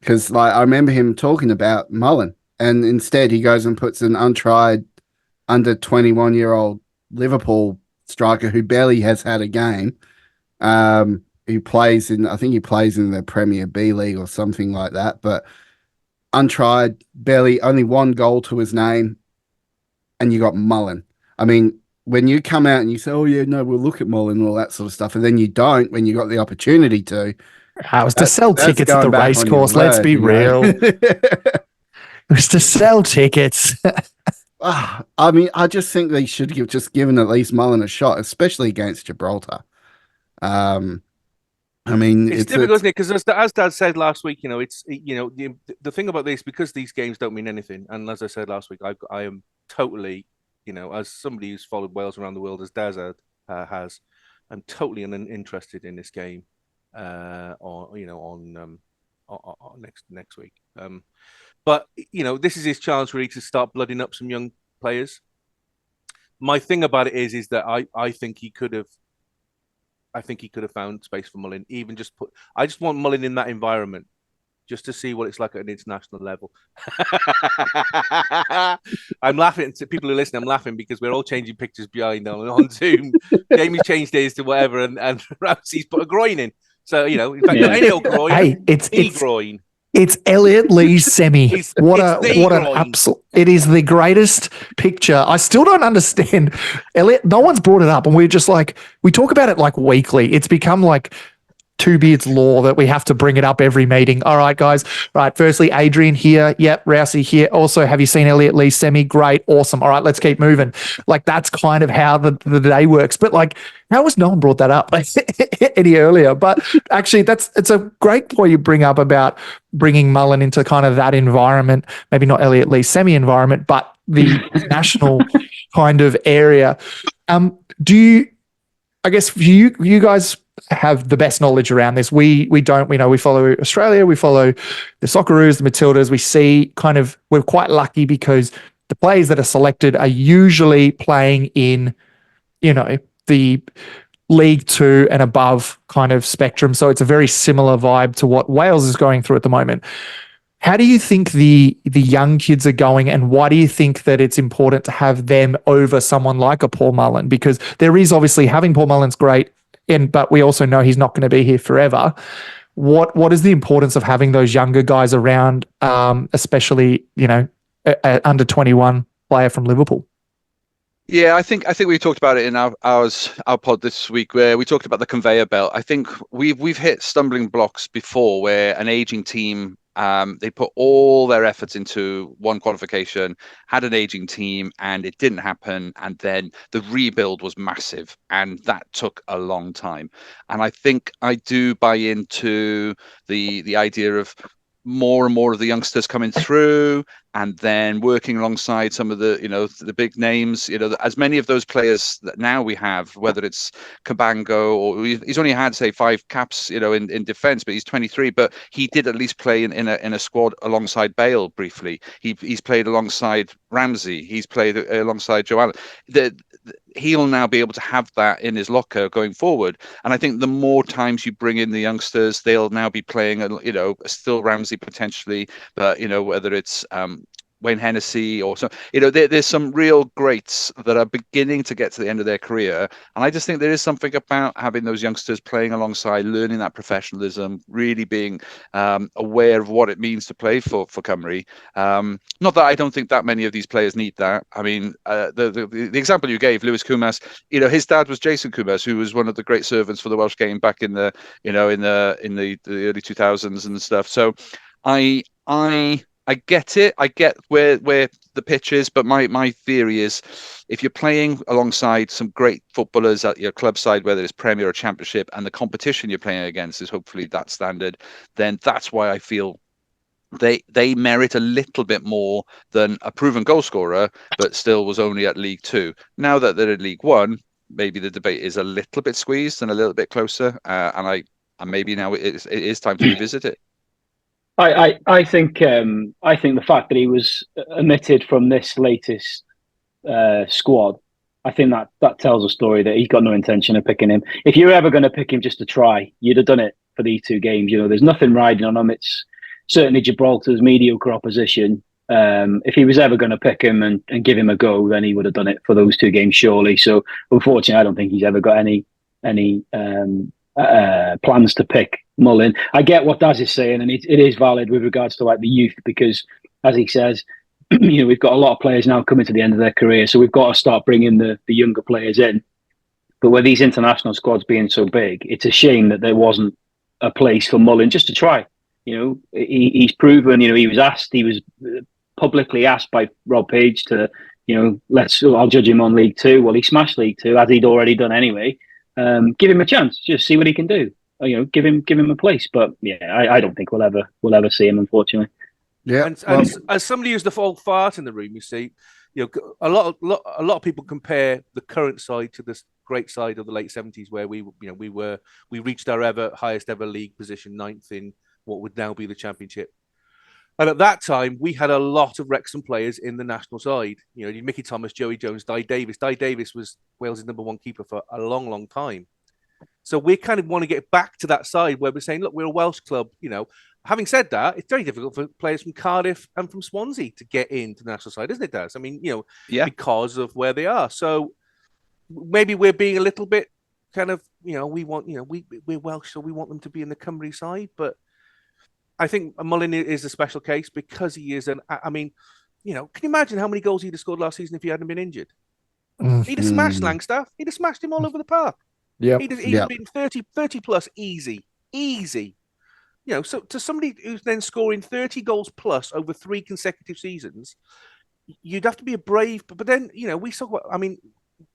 because I remember him talking about Mullen, and instead he goes and puts an untried under 21-year-old Liverpool striker who barely has had a game. He plays in the Premier B League or something like that, but untried, barely, only one goal to his name, and you got Mullen. I mean, when you come out and you say, "Oh yeah, no, we'll look at Mullen," and all that sort of stuff, and then you don't when you got the opportunity to. I was to sell tickets at the race course. Let's be real. It was to sell tickets. I mean, I just think they should have just given at least Mullen a shot, especially against Gibraltar. I mean, it's difficult, isn't it? Because as Dad said last week, it's the thing about this, because these games don't mean anything. And as I said last week, I am totally, as somebody who's followed Wales around the world as Daz has, I'm totally uninterested in this game, on next week. But this is his chance really to start blooding up some young players. My thing about it is that I think he could have. I think he could have found space for Mullin. I just want Mullin in that environment, just to see what it's like at an international level. I'm laughing to people who listen. I'm laughing because we're all changing pictures behind on Zoom. Jamie's changed his to whatever, and Ramsey's put a groin in. So in fact, any old groin. Hey, it's groin. It's Elliot Lee's semi. What an absolute! It is the greatest picture. I still don't understand. Elliot, no one's brought it up, and we're just we talk about it weekly. It's become Two Beards law that we have to bring it up every meeting. All right, guys. Right. Firstly, Adrian here. Yep. Rousey here. Also, have you seen Elliot Lee's semi? Great. Awesome. All right. Let's keep moving. That's kind of how the day works. But how has no one brought that up any earlier? But actually, it's a great point you bring up about bringing Mullen into kind of that environment. Maybe not Elliot Lee's semi environment, but the national kind of area. Do you? I guess you guys have the best knowledge around this. We don't. We know we follow Australia. We follow the Socceroos, the Matildas. We see we're quite lucky because the players that are selected are usually playing in, the League Two and above kind of spectrum. So it's a very similar vibe to what Wales is going through at the moment. How do you think the young kids are going, and why do you think that it's important to have them over someone like a Paul Mullen? Because there is obviously having Paul Mullen's great, but we also know he's not going to be here forever. What is the importance of having those younger guys around, especially under 21 player from Liverpool? Yeah, I think we talked about it in our pod this week, where we talked about the conveyor belt. I think we've hit stumbling blocks before, where an aging team. They put all their efforts into one qualification, had an aging team, and it didn't happen. And then the rebuild was massive, and that took a long time. And I think I do buy into the idea of more and more of the youngsters coming through, and then working alongside some of the big names, as many of those players that now we have, whether it's Cabango, or he's only had, say, 5 caps, in defence, but he's 23, but he did at least play in a squad alongside Bale briefly. He's played alongside Ramsey. He's played alongside Joe Allen. he'll now be able to have that in his locker going forward. And I think the more times you bring in the youngsters, they'll now be playing, still Ramsey potentially, but, whether it's Wayne Hennessy or so, there's some real greats that are beginning to get to the end of their career. And I just think there is something about having those youngsters playing alongside, learning that professionalism, really being aware of what it means to play for Cymru. Not that I don't think that many of these players need that. I mean, the example you gave, Lewis Kumas, his dad was Jason Kumas, who was one of the great servants for the Welsh game back in the early 2000s and stuff. So I get it. I get where the pitch is, but my theory is, if you're playing alongside some great footballers at your club side, whether it's Premier or Championship, and the competition you're playing against is hopefully that standard, then that's why I feel they merit a little bit more than a proven goal scorer, but still was only at League Two. Now that they're in League One, maybe the debate is a little bit squeezed and a little bit closer, and maybe now it is time to revisit it. I think the fact that he was omitted from this latest squad, I think that tells a story that he's got no intention of picking him. If you're ever going to pick him just to try, you'd have done it for these two games. There's nothing riding on him. It's certainly Gibraltar's mediocre opposition. If he was ever going to pick him and give him a go, then he would have done it for those two games, surely. So unfortunately, I don't think he's ever got any plans to pick Mullin. I get what Daz is saying, and it is valid with regards to like the youth, because as he says, we've got a lot of players now coming to the end of their career, so we've got to start bringing the younger players in. But with these international squads being so big, it's a shame that there wasn't a place for Mullin just to try. He's proven. He was publicly asked by Rob Page to, I'll judge him on League Two. Well, he smashed League Two, as he'd already done anyway. Give him a chance, just see what he can do. Give him a place. But yeah, I don't think we'll ever see him, unfortunately. Yeah, and as somebody who's the old fart in the room, you see, a lot of people compare the current side to this great side of the late 70s, where we reached our highest ever league position, 9th in what would now be the Championship. And at that time, we had a lot of Wrexham players in the national side. Mickey Thomas, Joey Jones, Di Davis. Di Davis was Wales' #1 keeper for a long, long time. So we kind of want to get back to that side where we're saying, look, we're a Welsh club. Having said that, it's very difficult for players from Cardiff and from Swansea to get into the national side, isn't it, Daz? I mean, because of where they are. So maybe we're being a little bit kind of, we want, we're Welsh, so we want them to be in the Cymru side. But I think Mullin is a special case because he is can you imagine how many goals he'd have scored last season if he hadn't been injured? He'd have smashed Langstaff. He'd have smashed him all over the park. He'd have been 30 plus easy. So to somebody who's then scoring 30 goals plus over 3 consecutive seasons, you'd have to be a brave. But then, we saw what,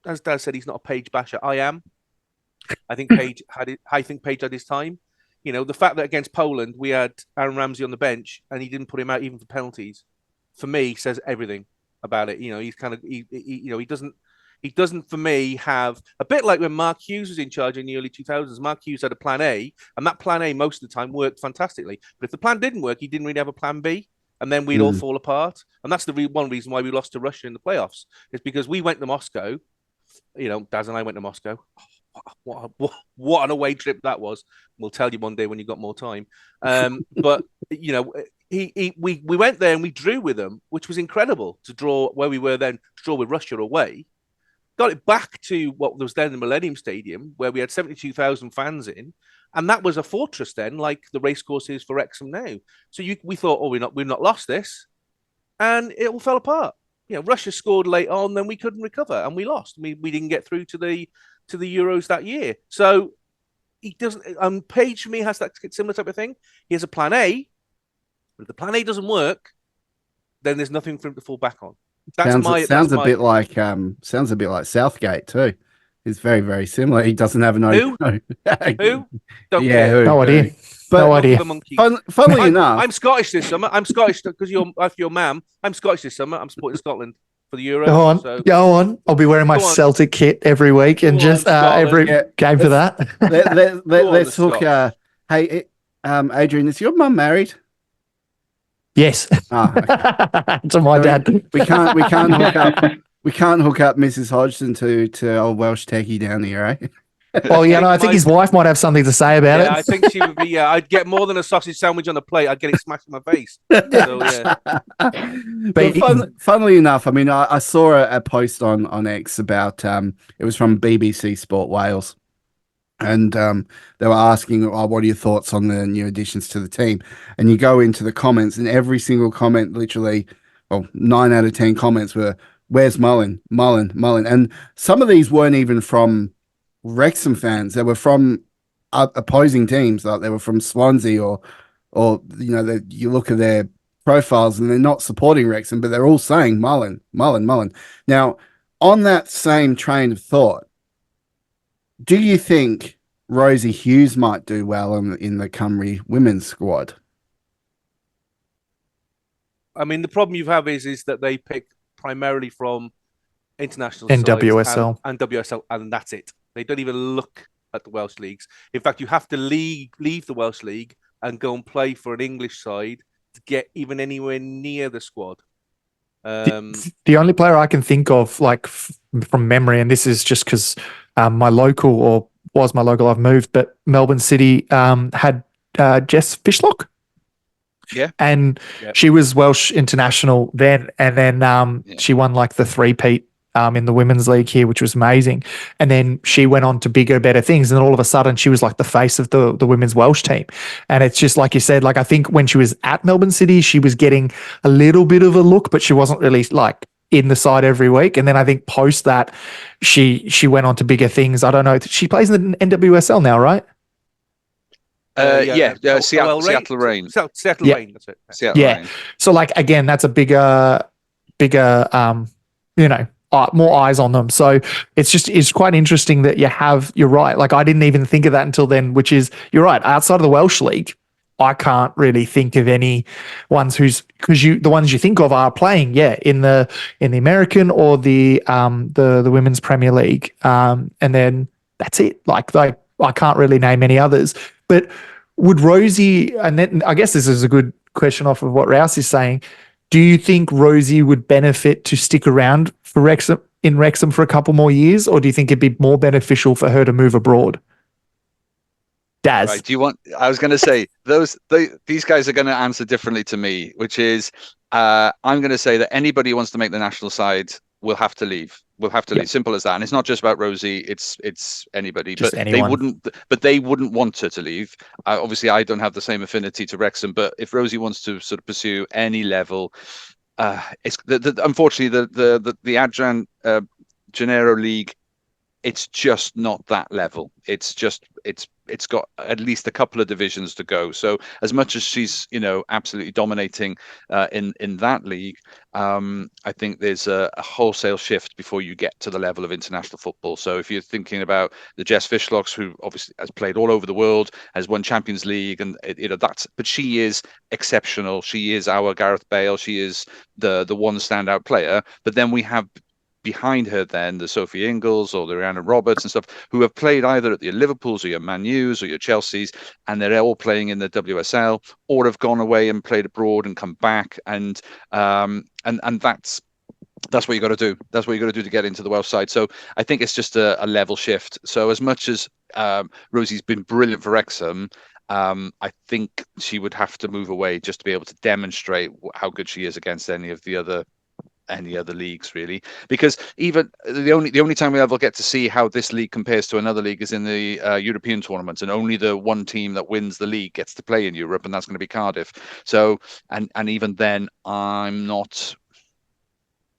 as Dad said, he's not a Page basher. I am. I think Page had it. I think Page had his time. The fact that against Poland we had Aaron Ramsey on the bench and he didn't put him out even for penalties, for me, says everything about it. He's kind of he doesn't for me have a bit like when Mark Hughes was in charge in the early 2000s. Mark Hughes had a plan A, and that plan A most of the time worked fantastically. But if the plan didn't work, he didn't really have a plan B, and then we'd all fall apart. And that's the one reason why we lost to Russia in the playoffs. It's because we went to Moscow. Daz and I went to Moscow. What an away trip that was. We'll tell you one day when you've got more time. But we went there and we drew with them, which was incredible to draw where we were then, to draw with Russia away. Got it back to what was then the Millennium Stadium, where we had 72,000 fans in, and that was a fortress then, like the racecourse is for Wrexham now. So we thought, we've not lost this, and it all fell apart. Russia scored late on, then we couldn't recover, and we lost. We didn't get through to the Euros that year. So he doesn't. Page for me has that similar type of thing. He has a plan A, but if the plan A doesn't work, then there's nothing for him to fall back on. Sounds a bit like Southgate too. It's very, very similar. He doesn't have an Who? Who? Don't yeah, care. No idea. But no idea. Funnily enough, I'm Scottish this summer. I'm Scottish because after your mum. I'm Scottish this summer. I'm supporting Scotland for the Euro. Go on. I'll be wearing my Celtic kit every week and just every game for that. Let's talk. Hey, Adrian, is your mum married? Yes. Okay. To my dad. We can't hook up. We can't hook up Mrs. Hodgson to old Welshtechie down here, eh? Well, yeah, no, I think his wife might have something to say about it. I think she would be. Yeah, I'd get more than a sausage sandwich on a plate. I'd get it smashed in my face. So yeah. But funnily enough, I mean, I saw a post on X about it was from BBC Sport Wales, and they were asking, "Oh, what are your thoughts on the new additions to the team?" And you go into the comments, and every single comment, literally, well, 9 out of 10 comments were, "Where's Mullen? Mullen, Mullen?" And some of these weren't even from Wrexham fans; they were from opposing teams. Like they were from Swansea or you look at their profiles and they're not supporting Wrexham, but they're all saying Mullen, Mullen, Mullen. Now, on that same train of thought, do you think Rosie Hughes might do well in the Cymru women's squad? I mean, the problem you have is that they pick primarily from international And sides WSL. and WSL, and that's it. They don't even look at the Welsh leagues. In fact, you have to leave the Welsh league and go and play for an English side to get even anywhere near the squad. The only player I can think of, like from memory, and this is just because my local, or was my local, I've moved, but Melbourne City had Jess Fishlock. Yeah. And she was Welsh international then, and then she won like the three-peat in the women's league here, which was amazing. And then she went on to bigger, better things. And then all of a sudden she was like the face of the women's Welsh team. And it's just like you said, like I think when she was at Melbourne City, she was getting a little bit of a look, but she wasn't really like in the side every week. And then I think post that she went on to bigger things. I don't know. She plays in the NWSL now, right? Seattle Rain. Seattle Rain, that's it. Seattle Rain. So like again, that's a bigger, more eyes on them. So it's quite interesting that you're right. Like I didn't even think of that until then, which is, you're right. Outside of the Welsh League, I can't really think of any ones the ones you think of are playing, in the American or the Women's Premier League. And then that's it. Like I can't really name any others. But would Rosie, and then I guess this is a good question off of what Rouse is saying, do you think Rosie would benefit to stick around for Wrexham for a couple more years, or do you think it'd be more beneficial for her to move abroad? Daz. Right, I was going to say, these guys are going to answer differently to me, which is, I'm going to say that anybody who wants to make the national side will have to leave. We'll have to leave. Simple as that. And it's not just about Rosie. It's anybody. Just but anyone. they wouldn't want her to leave. Obviously, I don't have the same affinity to Wrexham. But if Rosie wants to sort of pursue any level, it's unfortunately the Adrian Gennaro League. It's just not that level. It's got at least a couple of divisions to go. So as much as she's absolutely dominating in that league, I think there's a wholesale shift before you get to the level of international football. So if you're thinking about the Jess Fishlocks, who obviously has played all over the world, has won Champions League, and but she is exceptional. She is our Gareth Bale. She is the one standout player. But then we have behind her then the Sophie Ingles or the Rihanna Roberts and stuff, who have played either at the Liverpools or your Man U's or your Chelsea's, and they're all playing in the WSL, or have gone away and played abroad and come back, and that's what you got to do. That's what you got to do to get into the Welsh side. So I think it's just a level shift. So as much as Rosie's been brilliant for Wrexham, I think she would have to move away just to be able to demonstrate how good she is against any other leagues, really, because even the only time we ever get to see how this league compares to another league is in the European tournaments, and only the one team that wins the league gets to play in Europe, and that's going to be Cardiff. So and even then I'm not,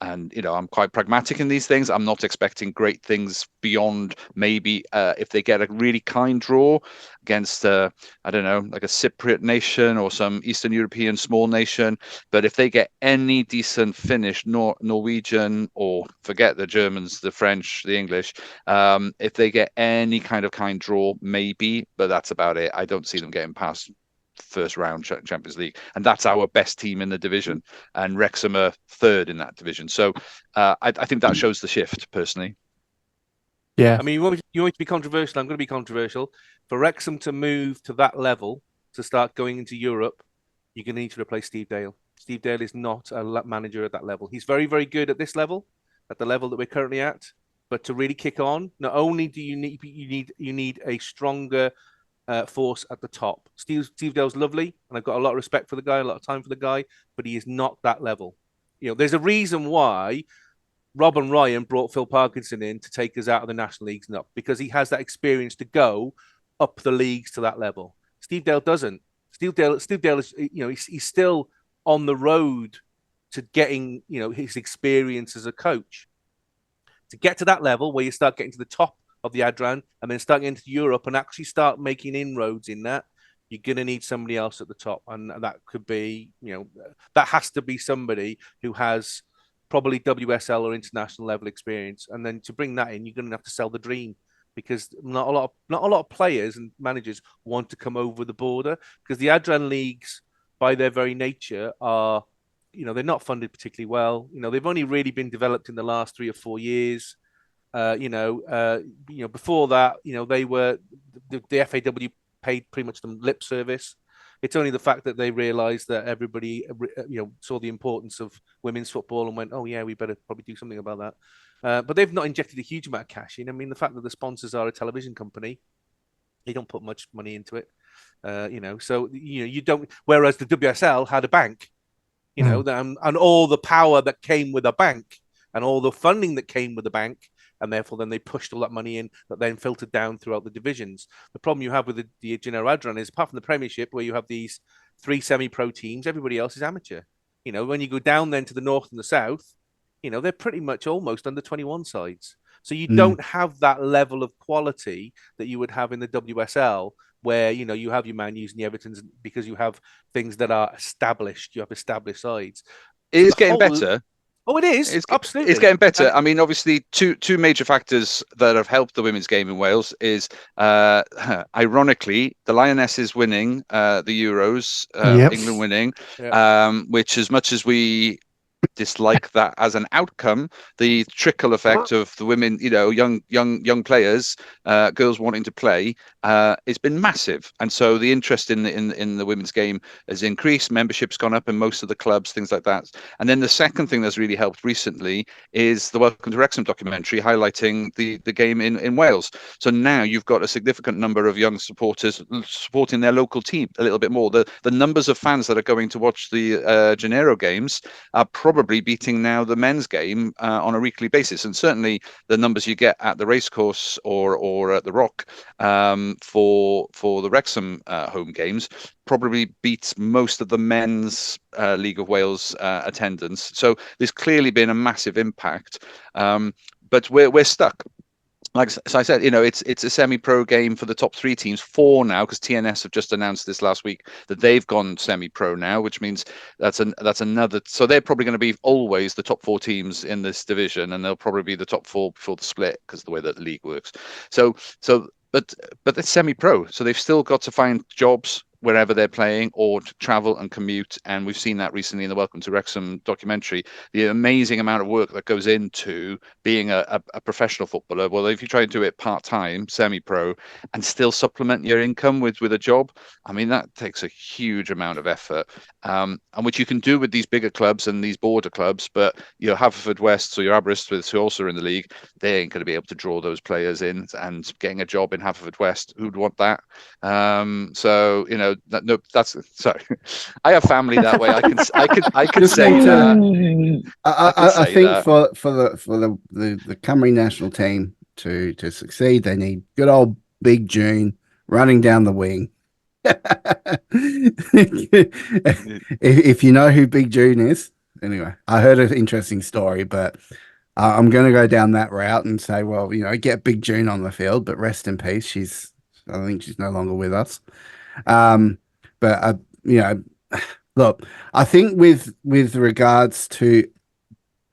and I'm quite pragmatic in these things. I'm not expecting great things beyond maybe if they get a really kind draw against I don't know, like a Cypriot nation or some Eastern European small nation. But if they get any decent Finnish, Norwegian, or forget the Germans, the French, the English, if they get any kind of kind draw, maybe, but that's about it. I don't see them getting past first round Champions League, and that's our best team in the division, and Wrexham are third in that division. So I think that shows the shift, personally. Yeah, I mean, you want me to be controversial? I'm going to be controversial. For Wrexham to move to that level, to start going into Europe, you're going to need to replace Steve Dale. Steve Dale is not a manager at that level. He's very, very good at this level, at the level that we're currently at. But to really kick on, not only do you need a stronger force at the top. Steve Dale's lovely, and I've got a lot of respect for the guy, a lot of time for the guy, but he is not that level. There's a reason why Rob and Ryan brought Phil Parkinson in to take us out of the national leagues and up, because he has that experience to go up the leagues to that level. Steve Dale doesn't. Steve Dale is, he's still on the road to getting, his experience as a coach. To get to that level where you start getting to the top of the Adran and then start getting to Europe and actually start making inroads in that, you're going to need somebody else at the top. And that could be, that has to be somebody who has probably WSL or international level experience. And then to bring that in, you're going to have to sell the dream, because not a lot of players and managers want to come over the border, because the Adran leagues, by their very nature, are, they're not funded particularly well. They've only really been developed in the last 3 or 4 years. Before that, they were the FAW paid pretty much them lip service. It's only the fact that they realised that everybody, saw the importance of women's football and went, oh yeah, we better probably do something about that. But they've not injected a huge amount of cash in. I mean, the fact that the sponsors are a television company, they don't put much money into it. So you don't. Whereas the WSL had a bank, and all the power that came with a bank and all the funding that came with the bank. And therefore, then they pushed all that money in that then filtered down throughout the divisions. The problem you have with the Gennaro Adran is, apart from the Premiership, where you have these 3 semi-pro teams, everybody else is amateur. When you go down then to the north and the south, they're pretty much almost under 21 sides. So you don't have that level of quality that you would have in the WSL, where, you have your Man U's and the Evertons, because you have things that are established. You have established sides. It's getting better. Oh, it is. Absolutely. It's getting better. I mean, obviously, two major factors that have helped the women's game in Wales is, ironically, the Lionesses winning the Euros, England winning, which, as much as we dislike that as an outcome, the trickle effect of the women, young players, girls wanting to play, it's been massive. And so the interest in the women's game has increased. Membership's gone up in most of the clubs, things like that. And then the second thing that's really helped recently is the Welcome to Wrexham documentary highlighting the game in Wales. So now you've got a significant number of young supporters supporting their local team a little bit more. The numbers of fans that are going to watch the Gennaro games are probably beating now the men's game on a weekly basis, and certainly the numbers you get at the racecourse or at the Rock for the Wrexham home games probably beats most of the men's League of Wales attendance. So there's clearly been a massive impact, but we're stuck. Like I said, it's a semi-pro game for the top 3 teams, 4 now, because TNS have just announced this last week that they've gone semi-pro now, which means that's another. So they're probably going to be always the top 4 teams in this division, and they'll probably be the top 4 before the split, because of the way that the league works. But it's semi-pro, so they've still got to find jobs wherever they're playing, or to travel and commute. And we've seen that recently in the Welcome to Wrexham documentary, the amazing amount of work that goes into being a professional footballer. Well, if you try and do it part-time, semi-pro, and still supplement your income with a job, I mean, that takes a huge amount of effort, and which you can do with these bigger clubs and these border clubs. But your Haverfordwest or your Aberystwyth, who also are in the league, they ain't going to be able to draw those players in. And getting a job in Haverfordwest, who'd want that? So, that's sorry. I have family that way. I can say that. I think for the Cymru national team to succeed, they need good old Big June running down the wing. If you know who Big June is, anyway, I heard an interesting story, but I'm going to go down that route and say, well, get Big June on the field, but rest in peace. I think she's no longer with us. But look, I think with regards to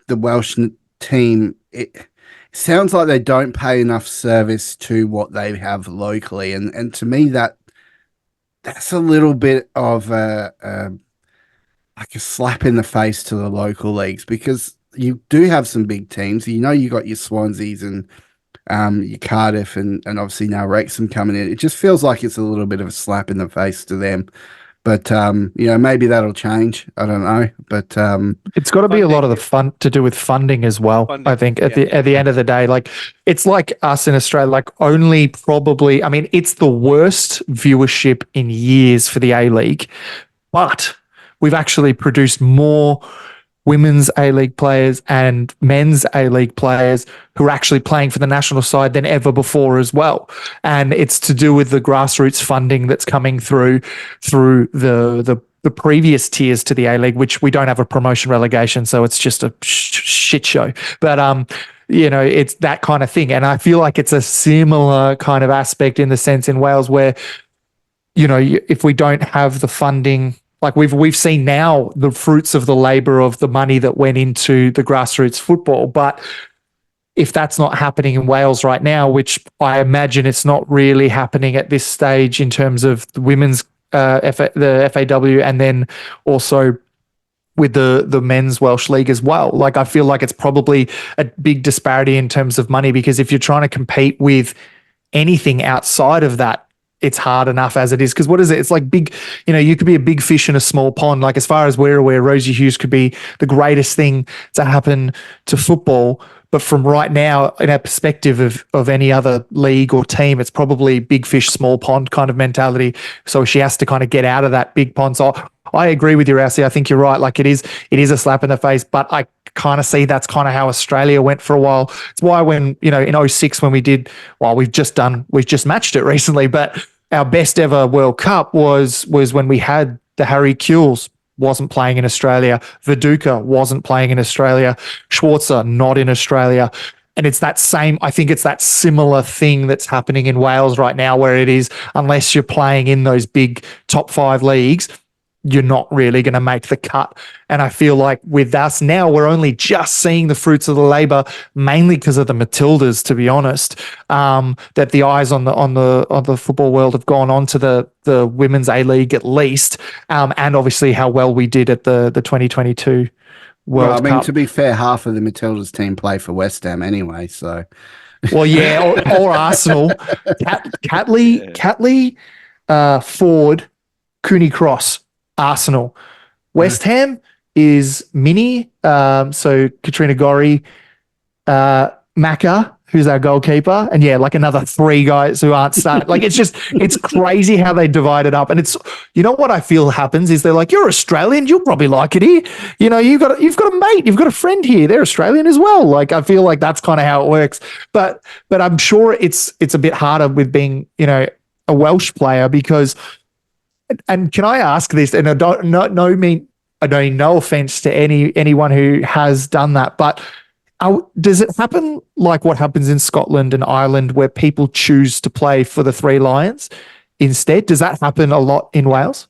the Welsh team, it sounds like they don't pay enough service to what they have locally, and to me that's a little bit of like a slap in the face to the local leagues, because you do have some big teams. You got your Swanseas and your Cardiff and obviously now Wrexham coming in. It just feels like it's a little bit of a slap in the face to them. But maybe that'll change. I don't know. But it's got to be a lot of the fun to do with funding as well. I think at the end of the day, like it's like us in Australia, like only probably, I mean, it's the worst viewership in years for the A-League, but we've actually produced more women's A-League players and men's A-League players who are actually playing for the national side than ever before as well. And it's to do with the grassroots funding that's coming through the previous tiers to the A-League, which we don't have a promotion relegation, so it's just a shit show. But it's that kind of thing. And I feel like it's a similar kind of aspect in the sense in Wales where, if we don't have the funding, like we've seen now the fruits of the labor of the money that went into the grassroots football. But if that's not happening in Wales right now, which I imagine it's not really happening at this stage in terms of the women's the FAW, and then also with the men's Welsh League as well. Like I feel like it's probably a big disparity in terms of money, because if you're trying to compete with anything outside of that, it's hard enough as it is. Because what is it? It's like big, you could be a big fish in a small pond. Like as far as we're aware, Rosie Hughes could be the greatest thing to happen to football. But from right now, in our perspective of any other league or team, it's probably big fish, small pond kind of mentality. So she has to kind of get out of that big pond. So I agree with you, Rousey. I think you're right. Like it is a slap in the face, but I kind of see that's kind of how Australia went for a while. It's why when, in 06 when we did, we've just matched it recently, but our best ever World Cup was when we had the Harry Kewells wasn't playing in Australia. Viduka wasn't playing in Australia. Schwarzer not in Australia. And it's that same, I think it's that similar thing that's happening in Wales right now, where it is, unless you're playing in those big top 5 leagues, you're not really going to make the cut. And I feel like with us now, we're only just seeing the fruits of the labor, mainly because of the Matildas, to be honest, that the eyes on the football world have gone on to the women's A-League at least, and obviously how well we did at the 2022 World Cup. To be fair, half of the Matildas team play for West Ham anyway, so... Well, yeah, or Arsenal. Catley, Ford, Cooney Cross, Arsenal. West Ham is Mini, so Katrina Gorry, Macca, who's our goalkeeper, and like another 3 guys who aren't starting. Like it's crazy how they divide it up. And it's, what I feel happens is they're like, you're Australian, you'll probably like it here. You've got a mate, you've got a friend here, they're Australian as well. Like I feel like that's kind of how it works. But I'm sure it's a bit harder with being, a Welsh player, because. And can I ask this? And I don't mean no offense to anyone who has done that, but does it happen like what happens in Scotland and Ireland, where people choose to play for the 3 Lions instead? Does that happen a lot in Wales?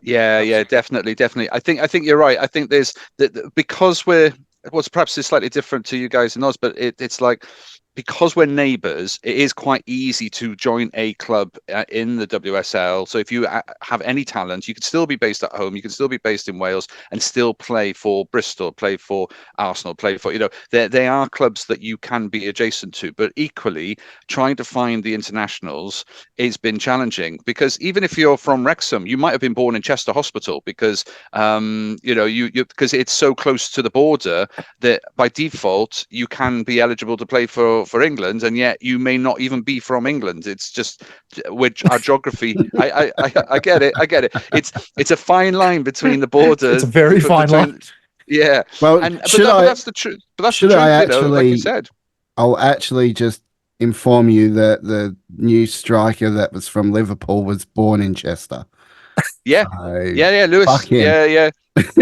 Yeah, definitely. I think you're right. I think there's because what's perhaps is slightly different to you guys in Oz, but it's like, because we're neighbours, it is quite easy to join a club in the WSL. So if you have any talent, you can still be based at home, you can still be based in Wales and still play for Bristol, play for Arsenal, play for, they are clubs that you can be adjacent to. But equally, trying to find the internationals has been challenging, because even if you're from Wrexham, you might have been born in Chester Hospital, because because it's so close to the border that by default you can be eligible to play for England, and yet you may not even be from England. It's just which our geography. I get it. It's a fine line between the borders. It's a very fine line. Yeah. Well, but that's the truth. But that's the truth. Actually, like you said. I'll actually just inform you that the new striker that was from Liverpool was born in Chester. Yeah. Lewis. Yeah. But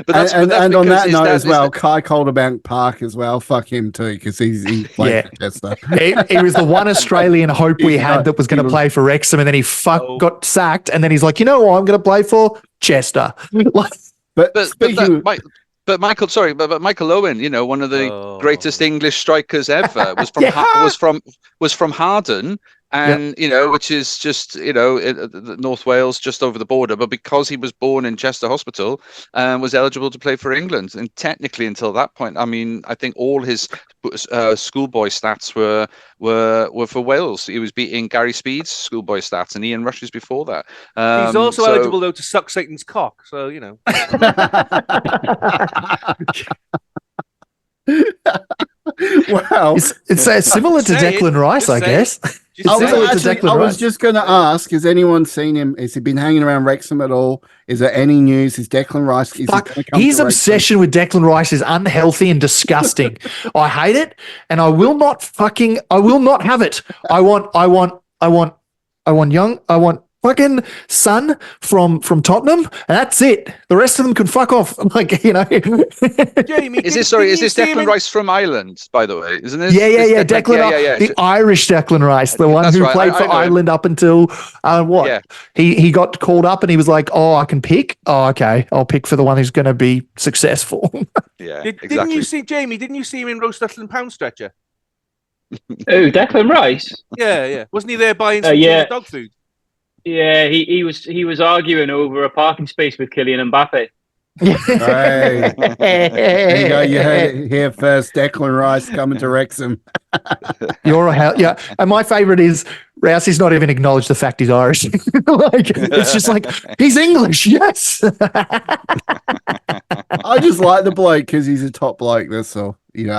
on that note as well, Kai Calderbank Park as well. Fuck him too, because he played for Chester. He was the one Australian hope we had that was going to play for Wrexham, and then he got sacked, and then he's like, I'm going to play for Chester. But Michael Owen, one of the greatest English strikers ever, was from was from Harden, and which is just North Wales, just over the border. But because he was born in Chester Hospital, was eligible to play for England, and technically until that point, I mean, I think all his schoolboy stats were for Wales. He was beating Gary Speed's schoolboy stats and Ian Rush's before that. He's also eligible though to suck Satan's cock, so Wow, it's similar to Declan Rice, I guess. I was just going to ask: has anyone seen him? Has he been hanging around Wrexham at all? Is there any news? Is Declan Rice? His obsession with Declan Rice is unhealthy and disgusting. I hate it, and I will not have it. I want fucking son from Tottenham, and that's it. The rest of them can fuck off. Jamie, is this Declan Rice from Ireland, by the way? Isn't it? Yeah. Declan, the Irish Declan Rice, the one who played for Ireland up until what? Yeah. He got called up and he was like, "Oh, I can pick. Oh, okay, I'll pick for the one who's going to be successful." Yeah, exactly. Didn't you see Jamie? Didn't you see him in Roast Little and Pound Stretcher? Oh, Declan Rice. Yeah. Wasn't he there buying some dog food? Yeah, he was arguing over a parking space with Kylian Mbappe. Hey. There you go. You heard it here first. Declan Rice coming to Wrexham. You're a hell, yeah. And my favourite is Rousey's not even acknowledged the fact he's Irish. It's just like he's English. Yes. I just like the bloke because he's a top bloke. That's all. He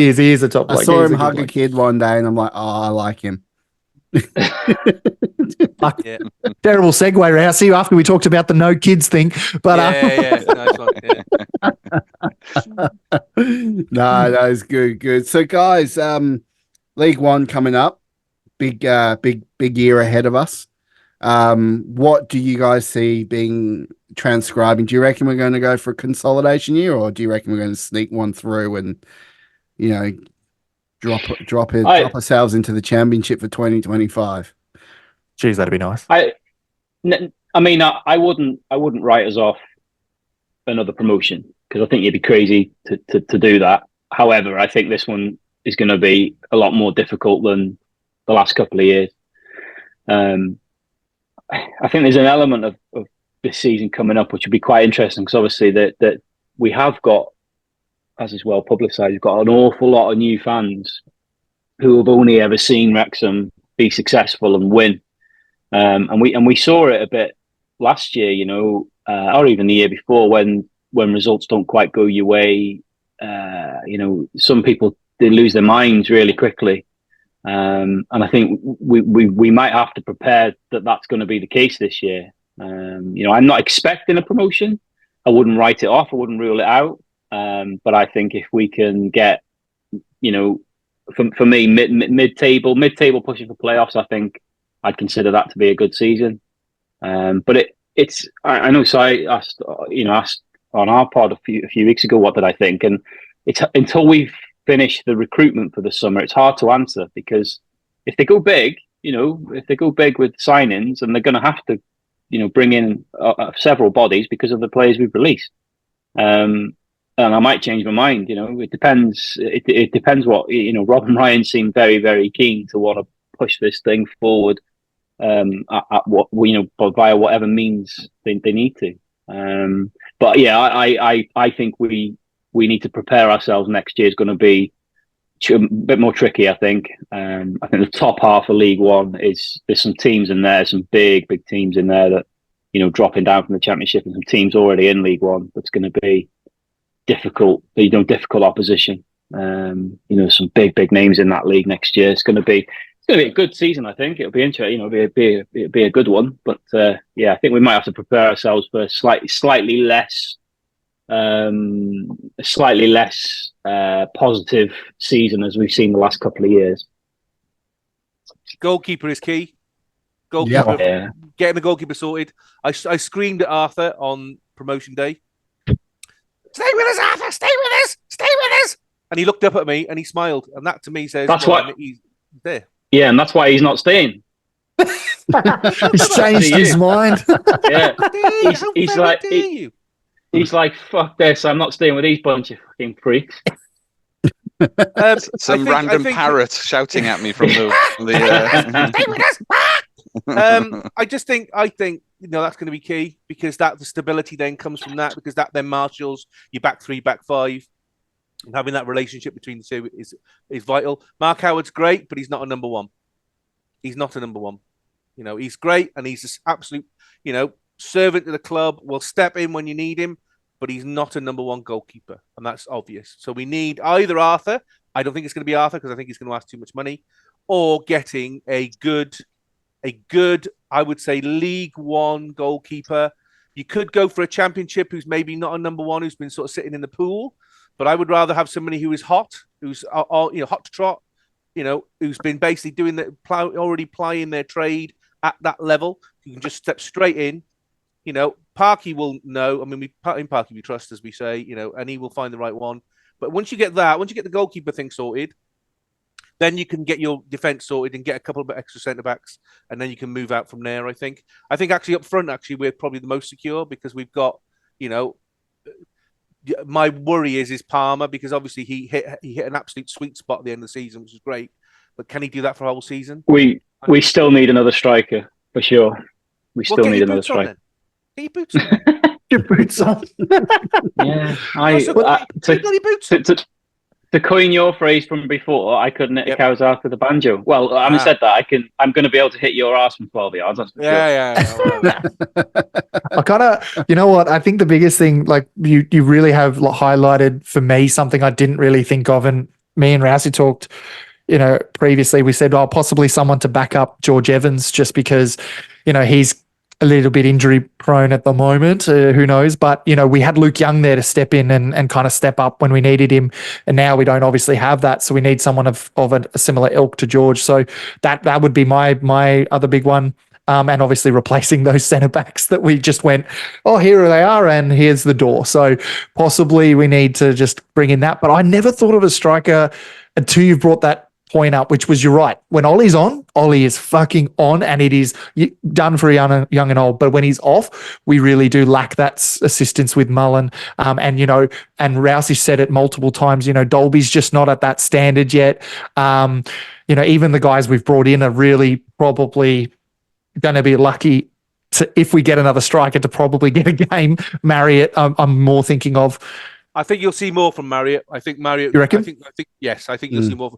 is. He is a top bloke. I saw him hug a kid one day, and I'm like, oh, I like him. Yeah. Terrible segue, Rousey, after we talked about the no kids thing. But no, it's good. So, guys, League One coming up, big year ahead of us. What do you guys see being transcribing? Do you reckon we're going to go for a consolidation year, or do you reckon we're going to sneak one through and drop ourselves into the championship for 2025? Geez, that'd be nice. I mean, I wouldn't write us off another promotion because I think you'd be crazy to do that. However, I think this one is going to be a lot more difficult than the last couple of years. I think there's an element of this season coming up which would be quite interesting because obviously that we have got, as is well publicised, we've got an awful lot of new fans who have only ever seen Wrexham be successful and win. And we saw it a bit last year, or even the year before when results don't quite go your way. Some people, they lose their minds really quickly. And I think we might have to prepare that that's going to be the case this year. I'm not expecting a promotion. I wouldn't write it off. I wouldn't rule it out. But I think if we can get, for me, mid-table pushing for playoffs, I think I'd consider that to be a good season. But it's I know. So I asked on our pod a few weeks ago, what did I think? And it's until we've finished the recruitment for the summer, it's hard to answer because if they go big, with signings, and they're going to have to, bring in several bodies because of the players we've released. And I might change my mind. It depends. It depends what Rob and Ryan seem very, very keen to want to push this thing forward. At what via whatever means they need to. But yeah, I think we need to prepare ourselves. Next year is going to be a bit more tricky. I think. I think the top half of League One there's some teams in there, some big teams in there that dropping down from the Championship, and some teams already in League One. That's going to be difficult opposition. Some big names in that league next year. It's going to be a good season. I think it'll be interesting. It'll be a good one. But yeah, I think we might have to prepare ourselves for a slightly less positive season as we've seen the last couple of years. Goalkeeper is key. Goalkeeper, yeah. Getting the goalkeeper sorted. I screamed at Arthur on promotion day. Stay with us, Arthur. Stay with us. Stay with us. And he looked up at me and he smiled, and that to me says that's why he's there. Yeah, and that's why he's not staying. He's changed his mind. Yeah, he's like, fuck this. I'm not staying with these bunch of fucking freaks. Some random parrot shouting at me from the. I think that's going to be key, because the stability then comes from that, because that then marshals your back three, back five, and having that relationship between the two is vital. Mark Howard's great, but he's not a number one. He's not a number one. He's great, and he's this absolute, servant to the club. Will step in when you need him, but he's not a number one goalkeeper, and that's obvious. So we need either Arthur. I don't think it's going to be Arthur, because I think he's going to ask too much money, or getting a good, I would say, League One goalkeeper. You could go for a Championship who's maybe not a number one, who's been sort of sitting in the pool, but I would rather have somebody who is hot, who's hot to trot, who's been basically doing already plying their trade at that level. You can just step straight in. Parky will know. I mean, in Parky we trust, as we say, and he will find the right one. But once you get the goalkeeper thing sorted, then you can get your defence sorted and get a couple of extra centre backs, and then you can move out from there. I think actually up front, we're probably the most secure, because we've got, my worry is Palmer, because obviously he hit an absolute sweet spot at the end of the season, which is great. But can he do that for a whole season? We still need another striker for sure. We still need another striker. Get your boots on. Your boots on. Yeah, to coin your phrase from before, I couldn't hit a cow's ass with a banjo. Well, having said that, I'm going to be able to hit your ass from 12 yards. That's for sure. Yeah. I kind of, you know what? I think the biggest thing, like you really have highlighted for me something I didn't really think of, and me and Rousey talked, previously. We said, possibly someone to back up George Evans, just because, he's a little bit injury prone at the moment. Who knows? But, we had Luke Young there to step in and kind of step up when we needed him. And now we don't obviously have that. So we need someone of a similar ilk to George. So that would be my other big one. And obviously replacing those centre backs that we just went, here they are, and here's the door. So possibly we need to just bring in that. But I never thought of a striker until you brought that point up, which was, you're right. When Ollie's on, Ollie is fucking on, and it is done for young and old. But when he's off, we really do lack that assistance with Mullen. And Rousey said it multiple times, Dolby's just not at that standard yet. Even the guys we've brought in are really probably going to be lucky if we get another striker to probably get a game. Marriott, I'm more thinking of. I think you'll see more from Marriott. I think Marriott. You reckon? I think yes. I think you'll see more.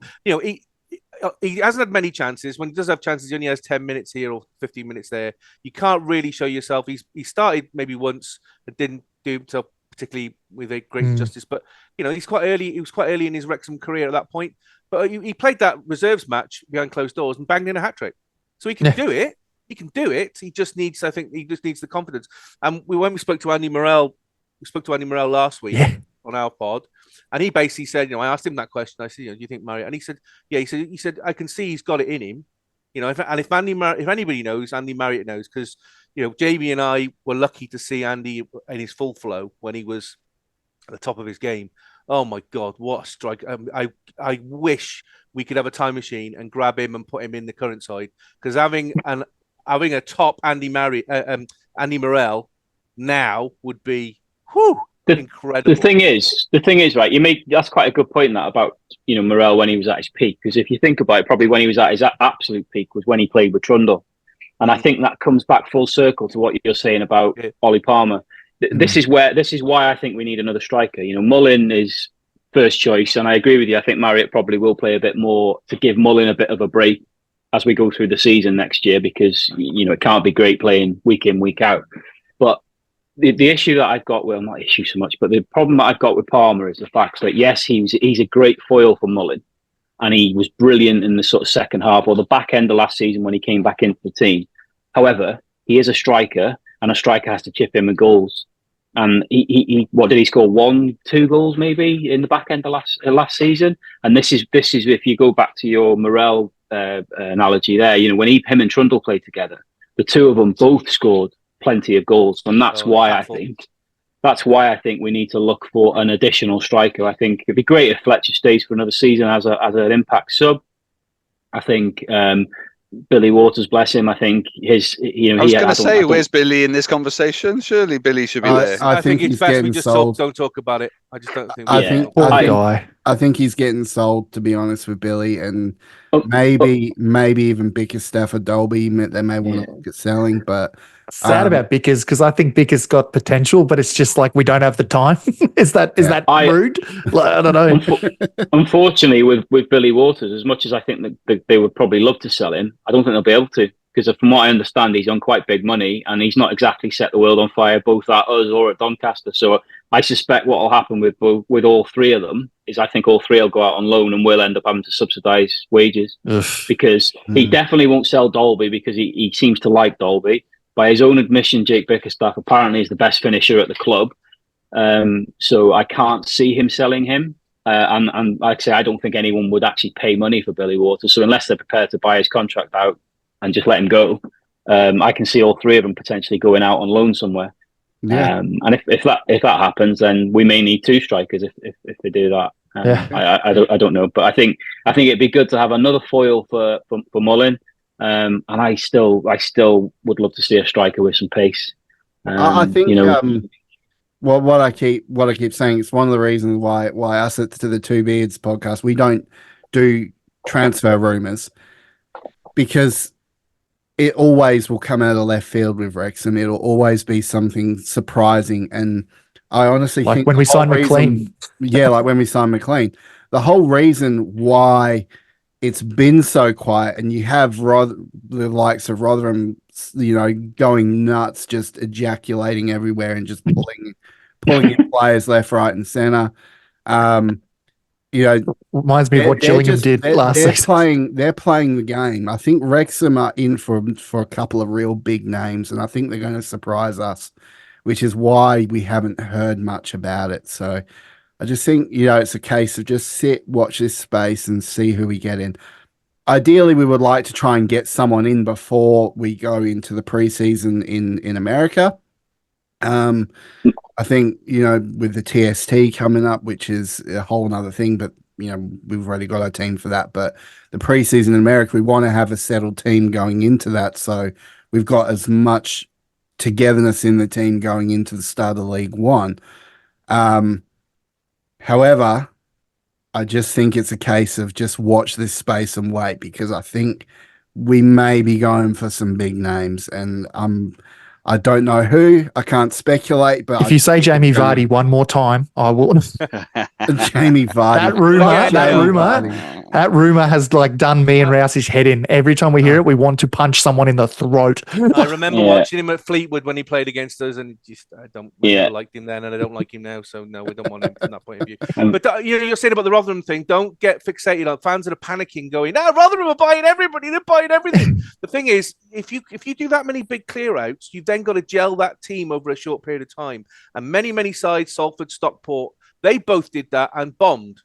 He hasn't had many chances. When he does have chances, he only has 10 minutes here or 15 minutes there. You can't really show yourself. He started maybe once and didn't do himself particularly with a great justice. But he's quite early. He was quite early in his Wrexham career at that point. But he played that reserves match behind closed doors and banged in a hat trick. So he can do it. He can do it. He just needs the confidence. And when we spoke to Andy Morrell, last week on our pod, and he basically said, I asked him that question. I said, do you think Marriott? And he said, yeah. He said, I can see he's got it in him. If anybody knows, Andy Marriott knows, because Jamie and I were lucky to see Andy in his full flow when he was at the top of his game. Oh my God, what a strike! I wish we could have a time machine and grab him and put him in the current side, because having a top Andy Morrell now would be incredible. The thing is, right? That's quite a good point, that about Morrell when he was at his peak. Because if you think about it, probably when he was at his absolute peak was when he played with Trundle, and I think that comes back full circle to what you're saying about Ollie Palmer. This is why I think we need another striker. Mullin is first choice, and I agree with you. I think Marriott probably will play a bit more to give Mullin a bit of a break as we go through the season next year, because it can't be great playing week in, week out. But the issue that I've got, well, not issue so much, but the problem that I've got with Palmer is the fact that yes, he's a great foil for Mullin, and he was brilliant in the sort of second half or the back end of last season when he came back into the team. However, he is a striker, and a striker has to chip in with goals. And he what did he score? 1-2 goals maybe in the back end of last season. And this is if you go back to your Morrell analogy there, when him and Trundle played together, the two of them both scored plenty of goals, and that's why I think we need to look for an additional striker. I think it'd be great if Fletcher stays for another season as an impact sub. I think Billy Waters, bless him. I think I was going to say, where's Billy in this conversation? Surely Billy should be there. I think it's best we just don't talk about it. I just don't think. I Yeah. think Poor I think guy. I think he's getting sold, to be honest with Billy, and Oh, maybe even Bickerstaff or Dolby. They may want to look at selling, but Sad about Bickers because I think Bickers got potential, but it's just like we don't have the time. Is that rude? Like, I don't know. Unfortunately, with Billy Waters, as much as I think that they would probably love to sell him, I don't think they'll be able to, because from what I understand, he's on quite big money and he's not exactly set the world on fire, both at us or at Doncaster. So I suspect what will happen with all three of them is I think all three will go out on loan and we'll end up having to subsidise wages. Ugh. Because he definitely won't sell Dolby because he seems to like Dolby. By his own admission, Jake Bickerstaff apparently is the best finisher at the club. So I can't see him selling him. And like I say, I don't think anyone would actually pay money for Billy Waters. So unless they're prepared to buy his contract out and just let him go, I can see all three of them potentially going out on loan somewhere. yeah, And if that happens, then we may need two strikers if they do that. I don't know, but I think it'd be good to have another foil for Mullin. And I still would love to see a striker with some pace. I think well, what I keep saying, it's one of the reasons why us at the Two Beards podcast, we don't do transfer rumors, because it always will come out of left field with Wrexham. It'll always be something surprising, and I honestly Like think when we signed McLean. Yeah, like when we signed McLean. The whole reason why it's been so quiet, and you have the likes of Rotherham, going nuts, just ejaculating everywhere and just pulling in players left, right, and center. Reminds me of what Gillingham did last season. They're playing the game. I think Wrexham are in for a couple of real big names, and I think they're going to surprise us, which is why we haven't heard much about it. So I just think, it's a case of just sit, watch this space, and see who we get in. Ideally, we would like to try and get someone in before we go into the preseason in America. I think, with the TST coming up, which is a whole other thing, but, we've already got our team for that. But the preseason in America, we want to have a settled team going into that. So we've got as much togetherness in the team going into the start of League One. However, I just think it's a case of just watch this space and wait, because I think we may be going for some big names, and I don't know who. I can't speculate, but If you say Jamie Vardy one more time, I will. Jamie Vardy. That rumor has done me and Rouse's head in. Every time we hear it, we want to punch someone in the throat. I remember watching him at Fleetwood when he played against us, and I never liked him then, and I don't like him now. So no, we don't want him from that point of view. But you're saying about the Rotherham thing. Don't get fixated on fans that are panicking, going, "No, Rotherham are buying everybody. They're buying everything." The thing is, if you do that many big clear outs, you've then got to gel that team over a short period of time. And many sides, Salford, Stockport, they both did that and bombed.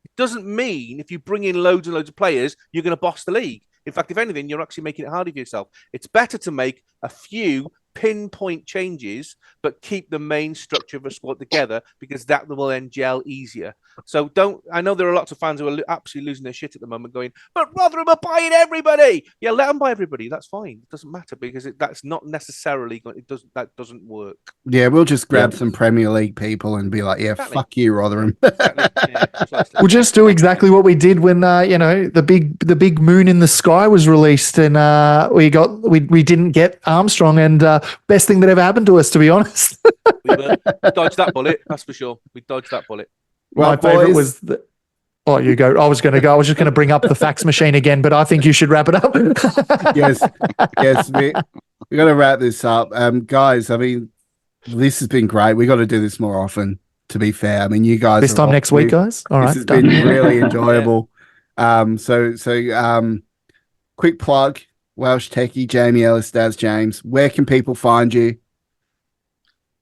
It doesn't mean if you bring in loads and loads of players, you're going to boss the league. In fact, if anything, you're actually making it harder for yourself. It's better to make a few pinpoint changes, but keep the main structure of a squad together, because that will then gel easier. So I know there are lots of fans who are absolutely losing their shit at the moment going, but Rotherham are buying everybody. Yeah, let them buy everybody. That's fine. It doesn't matter, because that's not necessarily, that doesn't work. Yeah, we'll just grab some Premier League people and be like, fuck you, Rotherham. We'll just do exactly what we did when, the big moon in the sky was released, and we didn't get Armstrong, and best thing that ever happened to us, to be honest. We dodged that bullet, that's for sure. We dodged that bullet. Well, my favorite was you go. I was just going to bring up the fax machine again, but I think you should wrap it up. yes, we got to wrap this up, guys. I mean, this has been great. We got to do this more often, to be fair. I mean, you guys this time next week, guys. All right, this has been really enjoyable. So quick plug: Welshtechie, Jamie Ellis, Daz James. Where can people find you?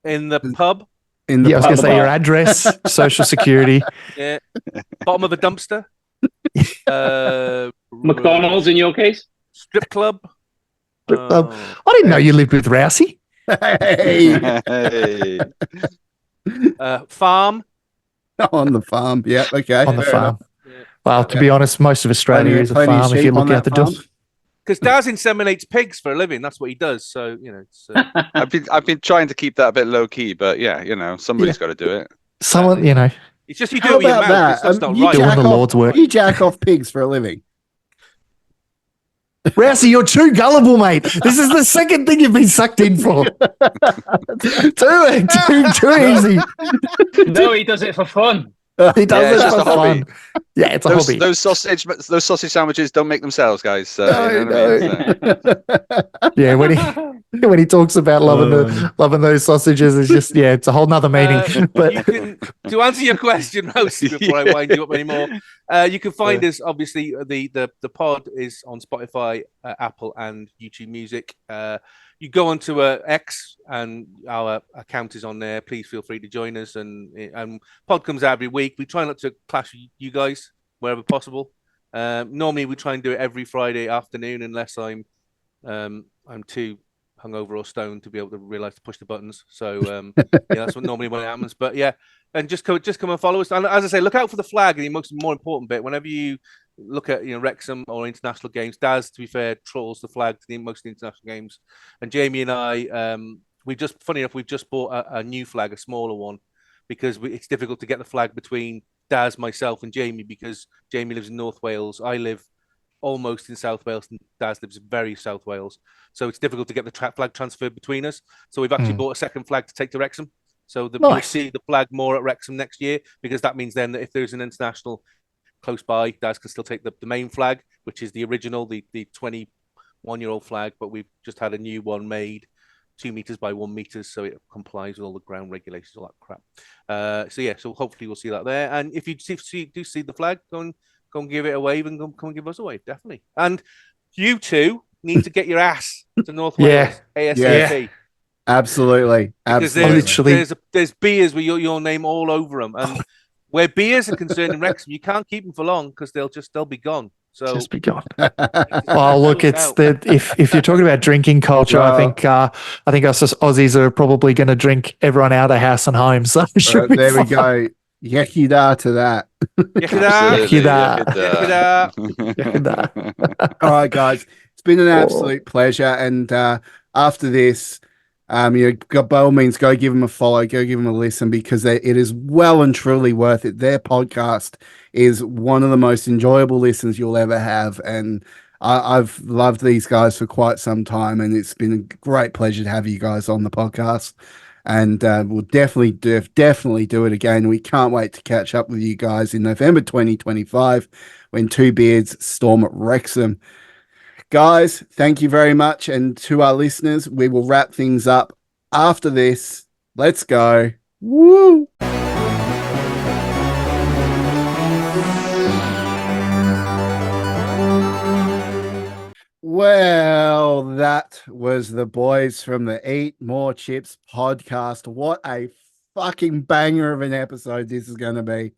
In the pub. I was going to say your address, social security. Yeah. Bottom of a dumpster. McDonald's in your case? Strip club. I didn't know you lived with Rousey. Hey. Farm. On the farm. Yeah, okay. On the farm. Yeah. Well, to be honest, most of Australia is a farm if you look out the door. Because Daz inseminates pigs for a living. That's what he does. So, it's, I've been trying to keep that a bit low key, but somebody's got to do it. Someone, you know, It's just you do How it with your about mouth. that? It's just not You right. Doing jack the off- Lord's work. You jack off pigs for a living. Rousey, you're too gullible, mate. This is the second thing you've been sucked in for. Too easy. No, he does it for fun. He does Yeah, it's it just for a hobby. fun. Yeah, it's a Those, hobby. those sausage sandwiches don't make themselves, guys. So, No, you know what I mean? Yeah, when he talks about loving those sausages, it's just it's a whole nother meaning. But you can, to answer your question, Rosie, before I wind you up anymore, you can find us. Obviously, the pod is on Spotify, Apple, and YouTube Music. You go onto X, and our account is on there. Please feel free to join us. And pod comes out every week. We try not to clash with you guys wherever possible. Normally, we try and do it every Friday afternoon, unless I'm too hungover or stoned to be able to realize to push the buttons. So that's what normally when it happens. But yeah, and just come and follow us. And as I say, look out for the flag. The most more important bit. Whenever you look at Wrexham or international games, Daz, to be fair, trolls the flag to the most international games. And Jamie and I, we've just bought a new flag, a smaller one, because it's difficult to get the flag between Daz, myself, and Jamie, because Jamie lives in North Wales. I live almost in South Wales, and Daz lives in very South Wales. So it's difficult to get the flag transferred between us. So we've actually bought a second flag to take to Wrexham. So you'll see the flag more at Wrexham next year, because that means then that if there's an international close by, Daz can still take the main flag, which is the original, the 21-year-old flag. But we've just had a new one made, 2 meters by 1 meter, so it complies with all the ground regulations, all that crap. So hopefully we'll see that there. And if you do see the flag, go and give it a wave, and come and give us a wave, definitely. And you two need to get your ass to North Wales ASAP. Yeah. Absolutely. Because there's beers with your name all over them, and where beers are concerned in Wrexham, you can't keep them for long because they'll be gone. So just be gone. Well, look, it's if you're talking about drinking culture, I think us as Aussies are probably going to drink everyone out of house and home. So there we go. Yekida to that. Yekida. All right, guys. It's been an absolute pleasure. And after this, by all means, go give them a follow, go give them a listen, because it is well and truly worth it. Their podcast is one of the most enjoyable listens you'll ever have. And I've loved these guys for quite some time, and it's been a great pleasure to have you guys on the podcast. And we'll definitely do it again. We can't wait to catch up with you guys in November 2025 when Two Beards storm at Wrexham. Guys, thank you very much. And to our listeners, we will wrap things up after this. Let's go. Woo! Well, that was the boys from the Eat More Chips podcast. What a fucking banger of an episode this is going to be.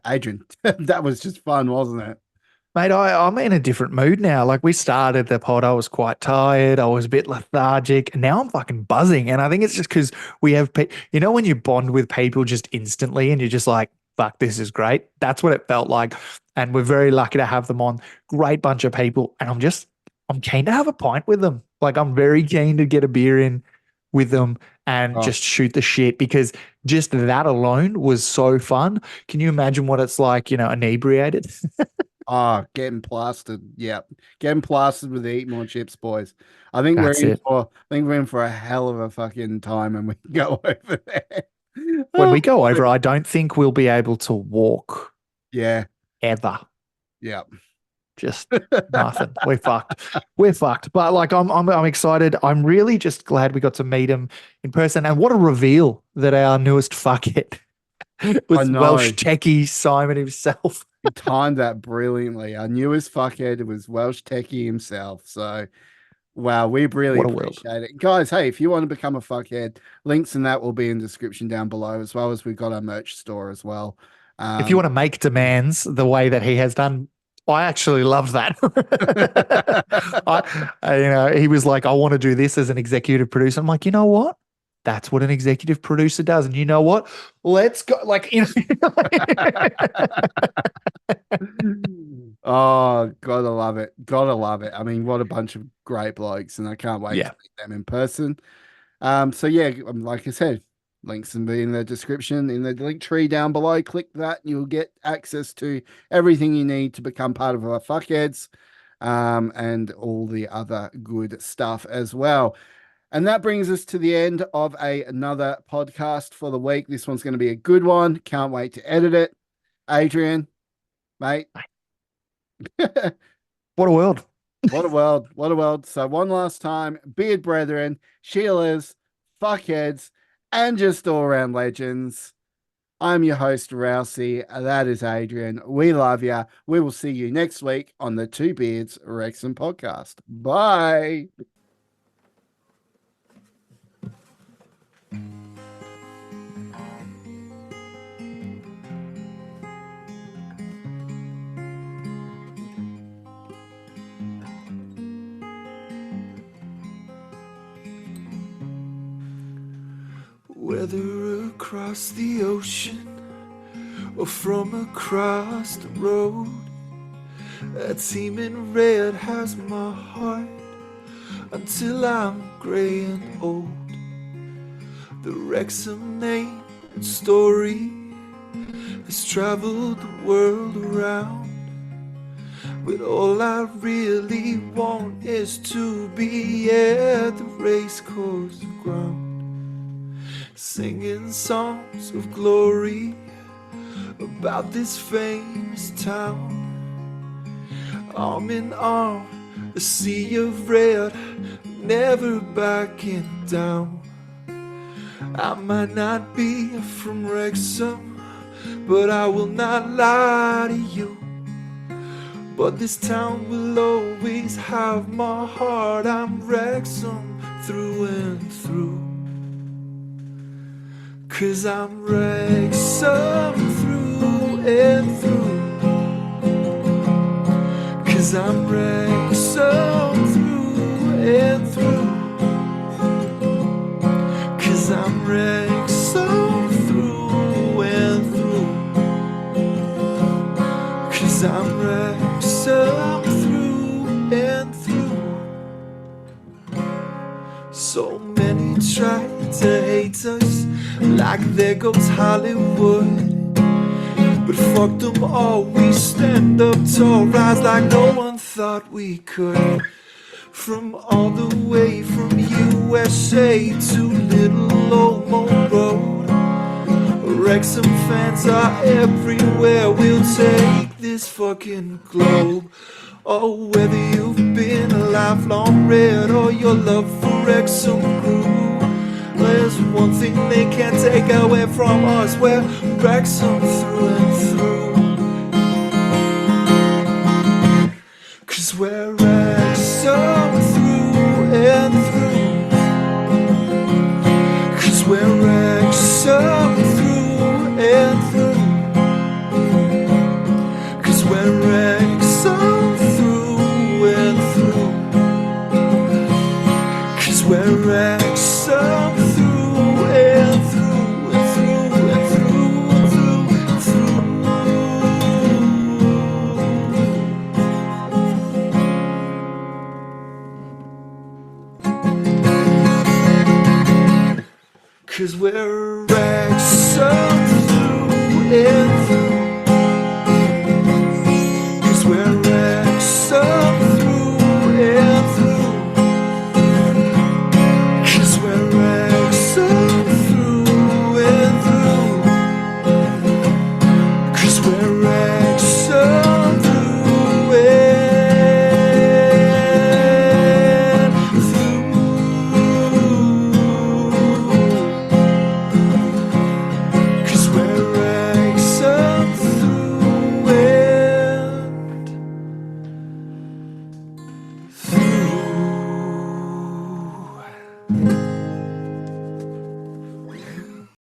Adrian, that was just fun, wasn't it? Mate, I'm in a different mood now. Like, we started the pod, I was quite tired. I was a bit lethargic. And now I'm fucking buzzing. And I think it's just because we have, when you bond with people just instantly and you're just like, fuck, this is great. That's what it felt like. And we're very lucky to have them on. Great bunch of people. And I'm keen to have a pint with them. Like, I'm very keen to get a beer in with them and just shoot the shit, because just that alone was so fun. Can you imagine what it's like, inebriated? Getting plastered. Yeah. Getting plastered with the Eat More Chips boys. I think we're in for a hell of a fucking time when we go over there. When we go over, I don't think we'll be able to walk. Yeah. Ever. Yeah. Just nothing. We're fucked. But like, I'm excited. I'm really just glad we got to meet him in person. And what a reveal that our newest fuckhead was Welshtechie Simon himself. He timed that brilliantly. Our newest fuckhead was Welshtechie himself. So, wow, we really appreciate it. Guys, hey, if you want to become a fuckhead, links and that will be in the description down below, as well as we've got our merch store as well. If you want to make demands the way that he has done, I actually love that. He was like, I want to do this as an executive producer. I'm like, you know what? That's what an executive producer does. And you know what? Let's go. Like, Oh, gotta love it. Gotta love it. I mean, what a bunch of great blokes, and I can't wait to meet them in person. So yeah, like I said, Links in the description, in the link tree down below. Click that and you'll get access to everything you need to become part of our fuckheads, and all the other good stuff as well. And that brings us to the end of another podcast for the week. This one's going to be a good one. Can't wait to edit it. Adrian, mate. What a world. What a world. What a world. So one last time, Beard Brethren, Sheilas, fuckheads, and just all-around legends. I'm your host, Rousey. That is Adrian. We love you. We will see you next week on the Two Beards Wrexham Podcast. Bye. Whether across the ocean or from across the road, a team in red has my heart until I'm grey and old. The Wrexham name and story has travelled the world around, but all I really want is to be at the racecourse ground, singing songs of glory about this famous town. Arm in arm, a sea of red, never backing down. I might not be from Wrexham, but I will not lie to you. But this town will always have my heart. I'm Wrexham through and through. 'Cause I'm Wrexham through and through. 'Cause I'm Wrexham through and through. 'Cause I'm Wrexham through and through. 'Cause I'm Wrexham through and through. So many try to hate us like there goes Hollywood, but fuck them all, we stand up tall, rise like no one thought we could. From all the way from USA to Little Old Moe Road, Wrexham fans are everywhere. We'll take this fucking globe. Oh, whether you've been a lifelong red or your love for Wrexham grew, there's one thing they can't take away from us. We're Wrexham through and through. 'Cause we're Wrexham through and through. 'Cause we're Wrexham through and through. 'Cause we're Wrexham through and through. 'Cause we're Wrexham through and through and through and through and through and through. 'Cause we're Wrexham